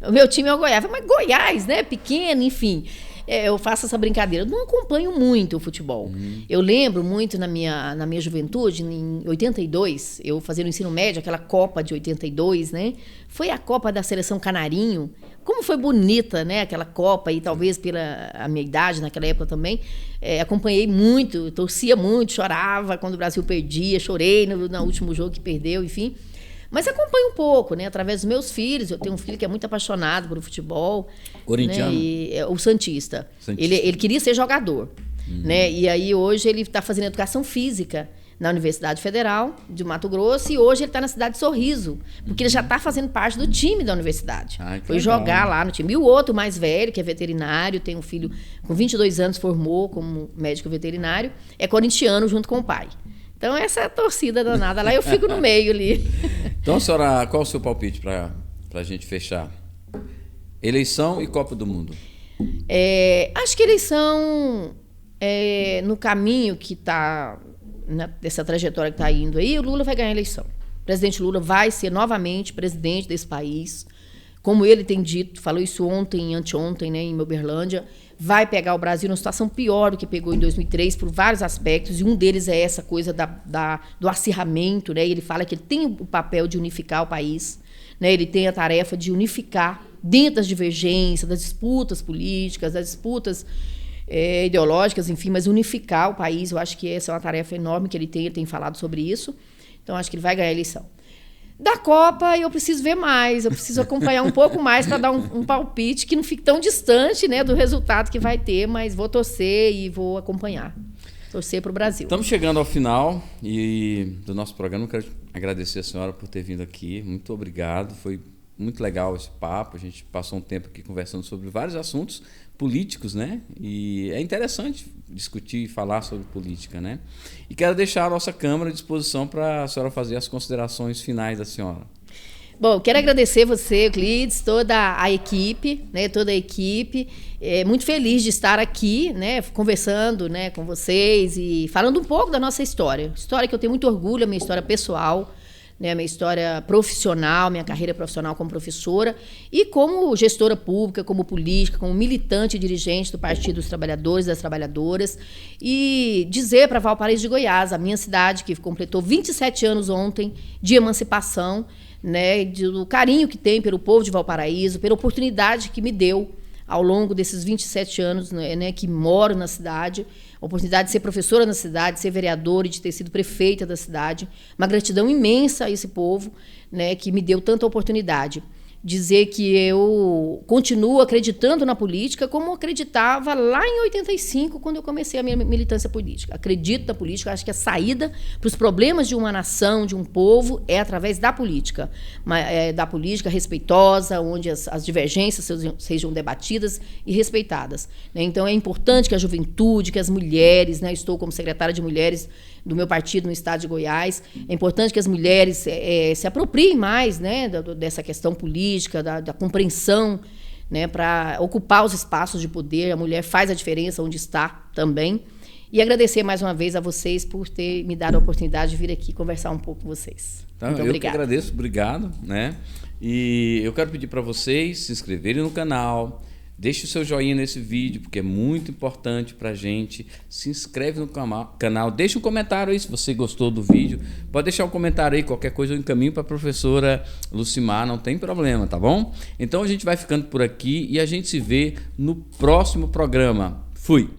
[SPEAKER 2] O meu time é o Goiás. Mas Goiás, né, pequeno, enfim. Eu faço essa brincadeira. Eu não acompanho muito o futebol. Eu lembro muito na minha juventude, em 82, eu fazia no ensino médio, aquela Copa de 82, né? Foi a Copa da Seleção Canarinho. Como foi bonita, né? Aquela Copa, e talvez pela a minha idade naquela época também. Acompanhei muito, torcia muito, chorava quando o Brasil perdia, chorei no último jogo que perdeu, enfim. Mas acompanho um pouco, né? Através dos meus filhos. Eu tenho um filho que é muito apaixonado por futebol.
[SPEAKER 1] Corintiano?
[SPEAKER 2] Né? O Santista. Ele queria ser jogador. Né? E aí hoje ele está fazendo educação física na Universidade Federal de Mato Grosso e hoje ele está na cidade de Sorriso, porque ele já está fazendo parte do time da universidade. Foi legal. Jogar lá no time. E o outro mais velho, que é veterinário, tem um filho com 22 anos, formou como médico veterinário, é corintiano junto com o pai. Então, essa torcida danada lá, eu fico no meio ali.
[SPEAKER 1] Então, senhora, qual o seu palpite para a gente fechar? Eleição e Copa do Mundo.
[SPEAKER 2] Acho que eleição, no caminho que está, dessa trajetória que está indo aí, o Lula vai ganhar a eleição. O presidente Lula vai ser novamente presidente desse país. Como ele tem dito, falou isso ontem, anteontem, né, em Uberlândia, vai pegar o Brasil numa situação pior do que pegou em 2003 por vários aspectos, e um deles é essa coisa do acirramento, né? Ele fala que ele tem o papel de unificar o país, né? Ele tem a tarefa de unificar dentro das divergências, das disputas políticas, das disputas ideológicas, enfim, mas unificar o país. Eu acho que essa é uma tarefa enorme que ele tem falado sobre isso. Então, acho que ele vai ganhar a eleição. Da Copa, eu preciso ver mais, eu preciso acompanhar um pouco mais para dar um palpite que não fique tão distante, né, do resultado que vai ter, mas vou torcer e vou acompanhar. Torcer para o Brasil.
[SPEAKER 1] Estamos chegando ao final do nosso programa. Eu quero agradecer a senhora por ter vindo aqui. Muito obrigado. Foi muito legal esse papo. A gente passou um tempo aqui conversando sobre vários assuntos políticos, né? E é interessante discutir e falar sobre política, né? E quero deixar a nossa Câmara à disposição para a senhora fazer as considerações finais da senhora.
[SPEAKER 2] Bom, quero agradecer você, Euclides, toda a equipe, né? Toda a equipe. Muito feliz de estar aqui, né? Conversando, né, com vocês e falando um pouco da nossa história. História que eu tenho muito orgulho, a minha história pessoal, né, minha história profissional, minha carreira profissional como professora e como gestora pública, como política, como militante e dirigente do Partido dos Trabalhadores e das Trabalhadoras. E dizer para Valparaíso de Goiás, a minha cidade, que completou 27 anos ontem de emancipação, né, do carinho que tem pelo povo de Valparaíso, pela oportunidade que me deu ao longo desses 27 anos, né, que moro na cidade, a oportunidade de ser professora na cidade, de ser vereadora e de ter sido prefeita da cidade. Uma gratidão imensa a esse povo, né, que me deu tanta oportunidade. Dizer que eu continuo acreditando na política como acreditava lá em 85, quando eu comecei a minha militância política. Acredito na política, acho que a saída para os problemas de uma nação, de um povo, é através da política respeitosa, onde as divergências sejam debatidas e respeitadas. Então, é importante que a juventude, que as mulheres, né, estou como secretária de mulheres do meu partido no estado de Goiás, é importante que as mulheres se apropriem mais, né, dessa questão política, da compreensão, né, para ocupar os espaços de poder. A mulher faz a diferença onde está também. E agradecer mais uma vez a vocês por ter me dado a oportunidade de vir aqui conversar um pouco com vocês.
[SPEAKER 1] Então,
[SPEAKER 2] muito
[SPEAKER 1] eu
[SPEAKER 2] obrigada.
[SPEAKER 1] que agradeço, obrigado, né? E eu quero pedir para vocês se inscreverem no canal. Deixe o seu joinha nesse vídeo, porque é muito importante para a gente. Se inscreve no canal, deixa um comentário aí se você gostou do vídeo. Pode deixar um comentário aí, qualquer coisa eu encaminho para a professora Lucimar, não tem problema, tá bom? Então a gente vai ficando por aqui e a gente se vê no próximo programa. Fui!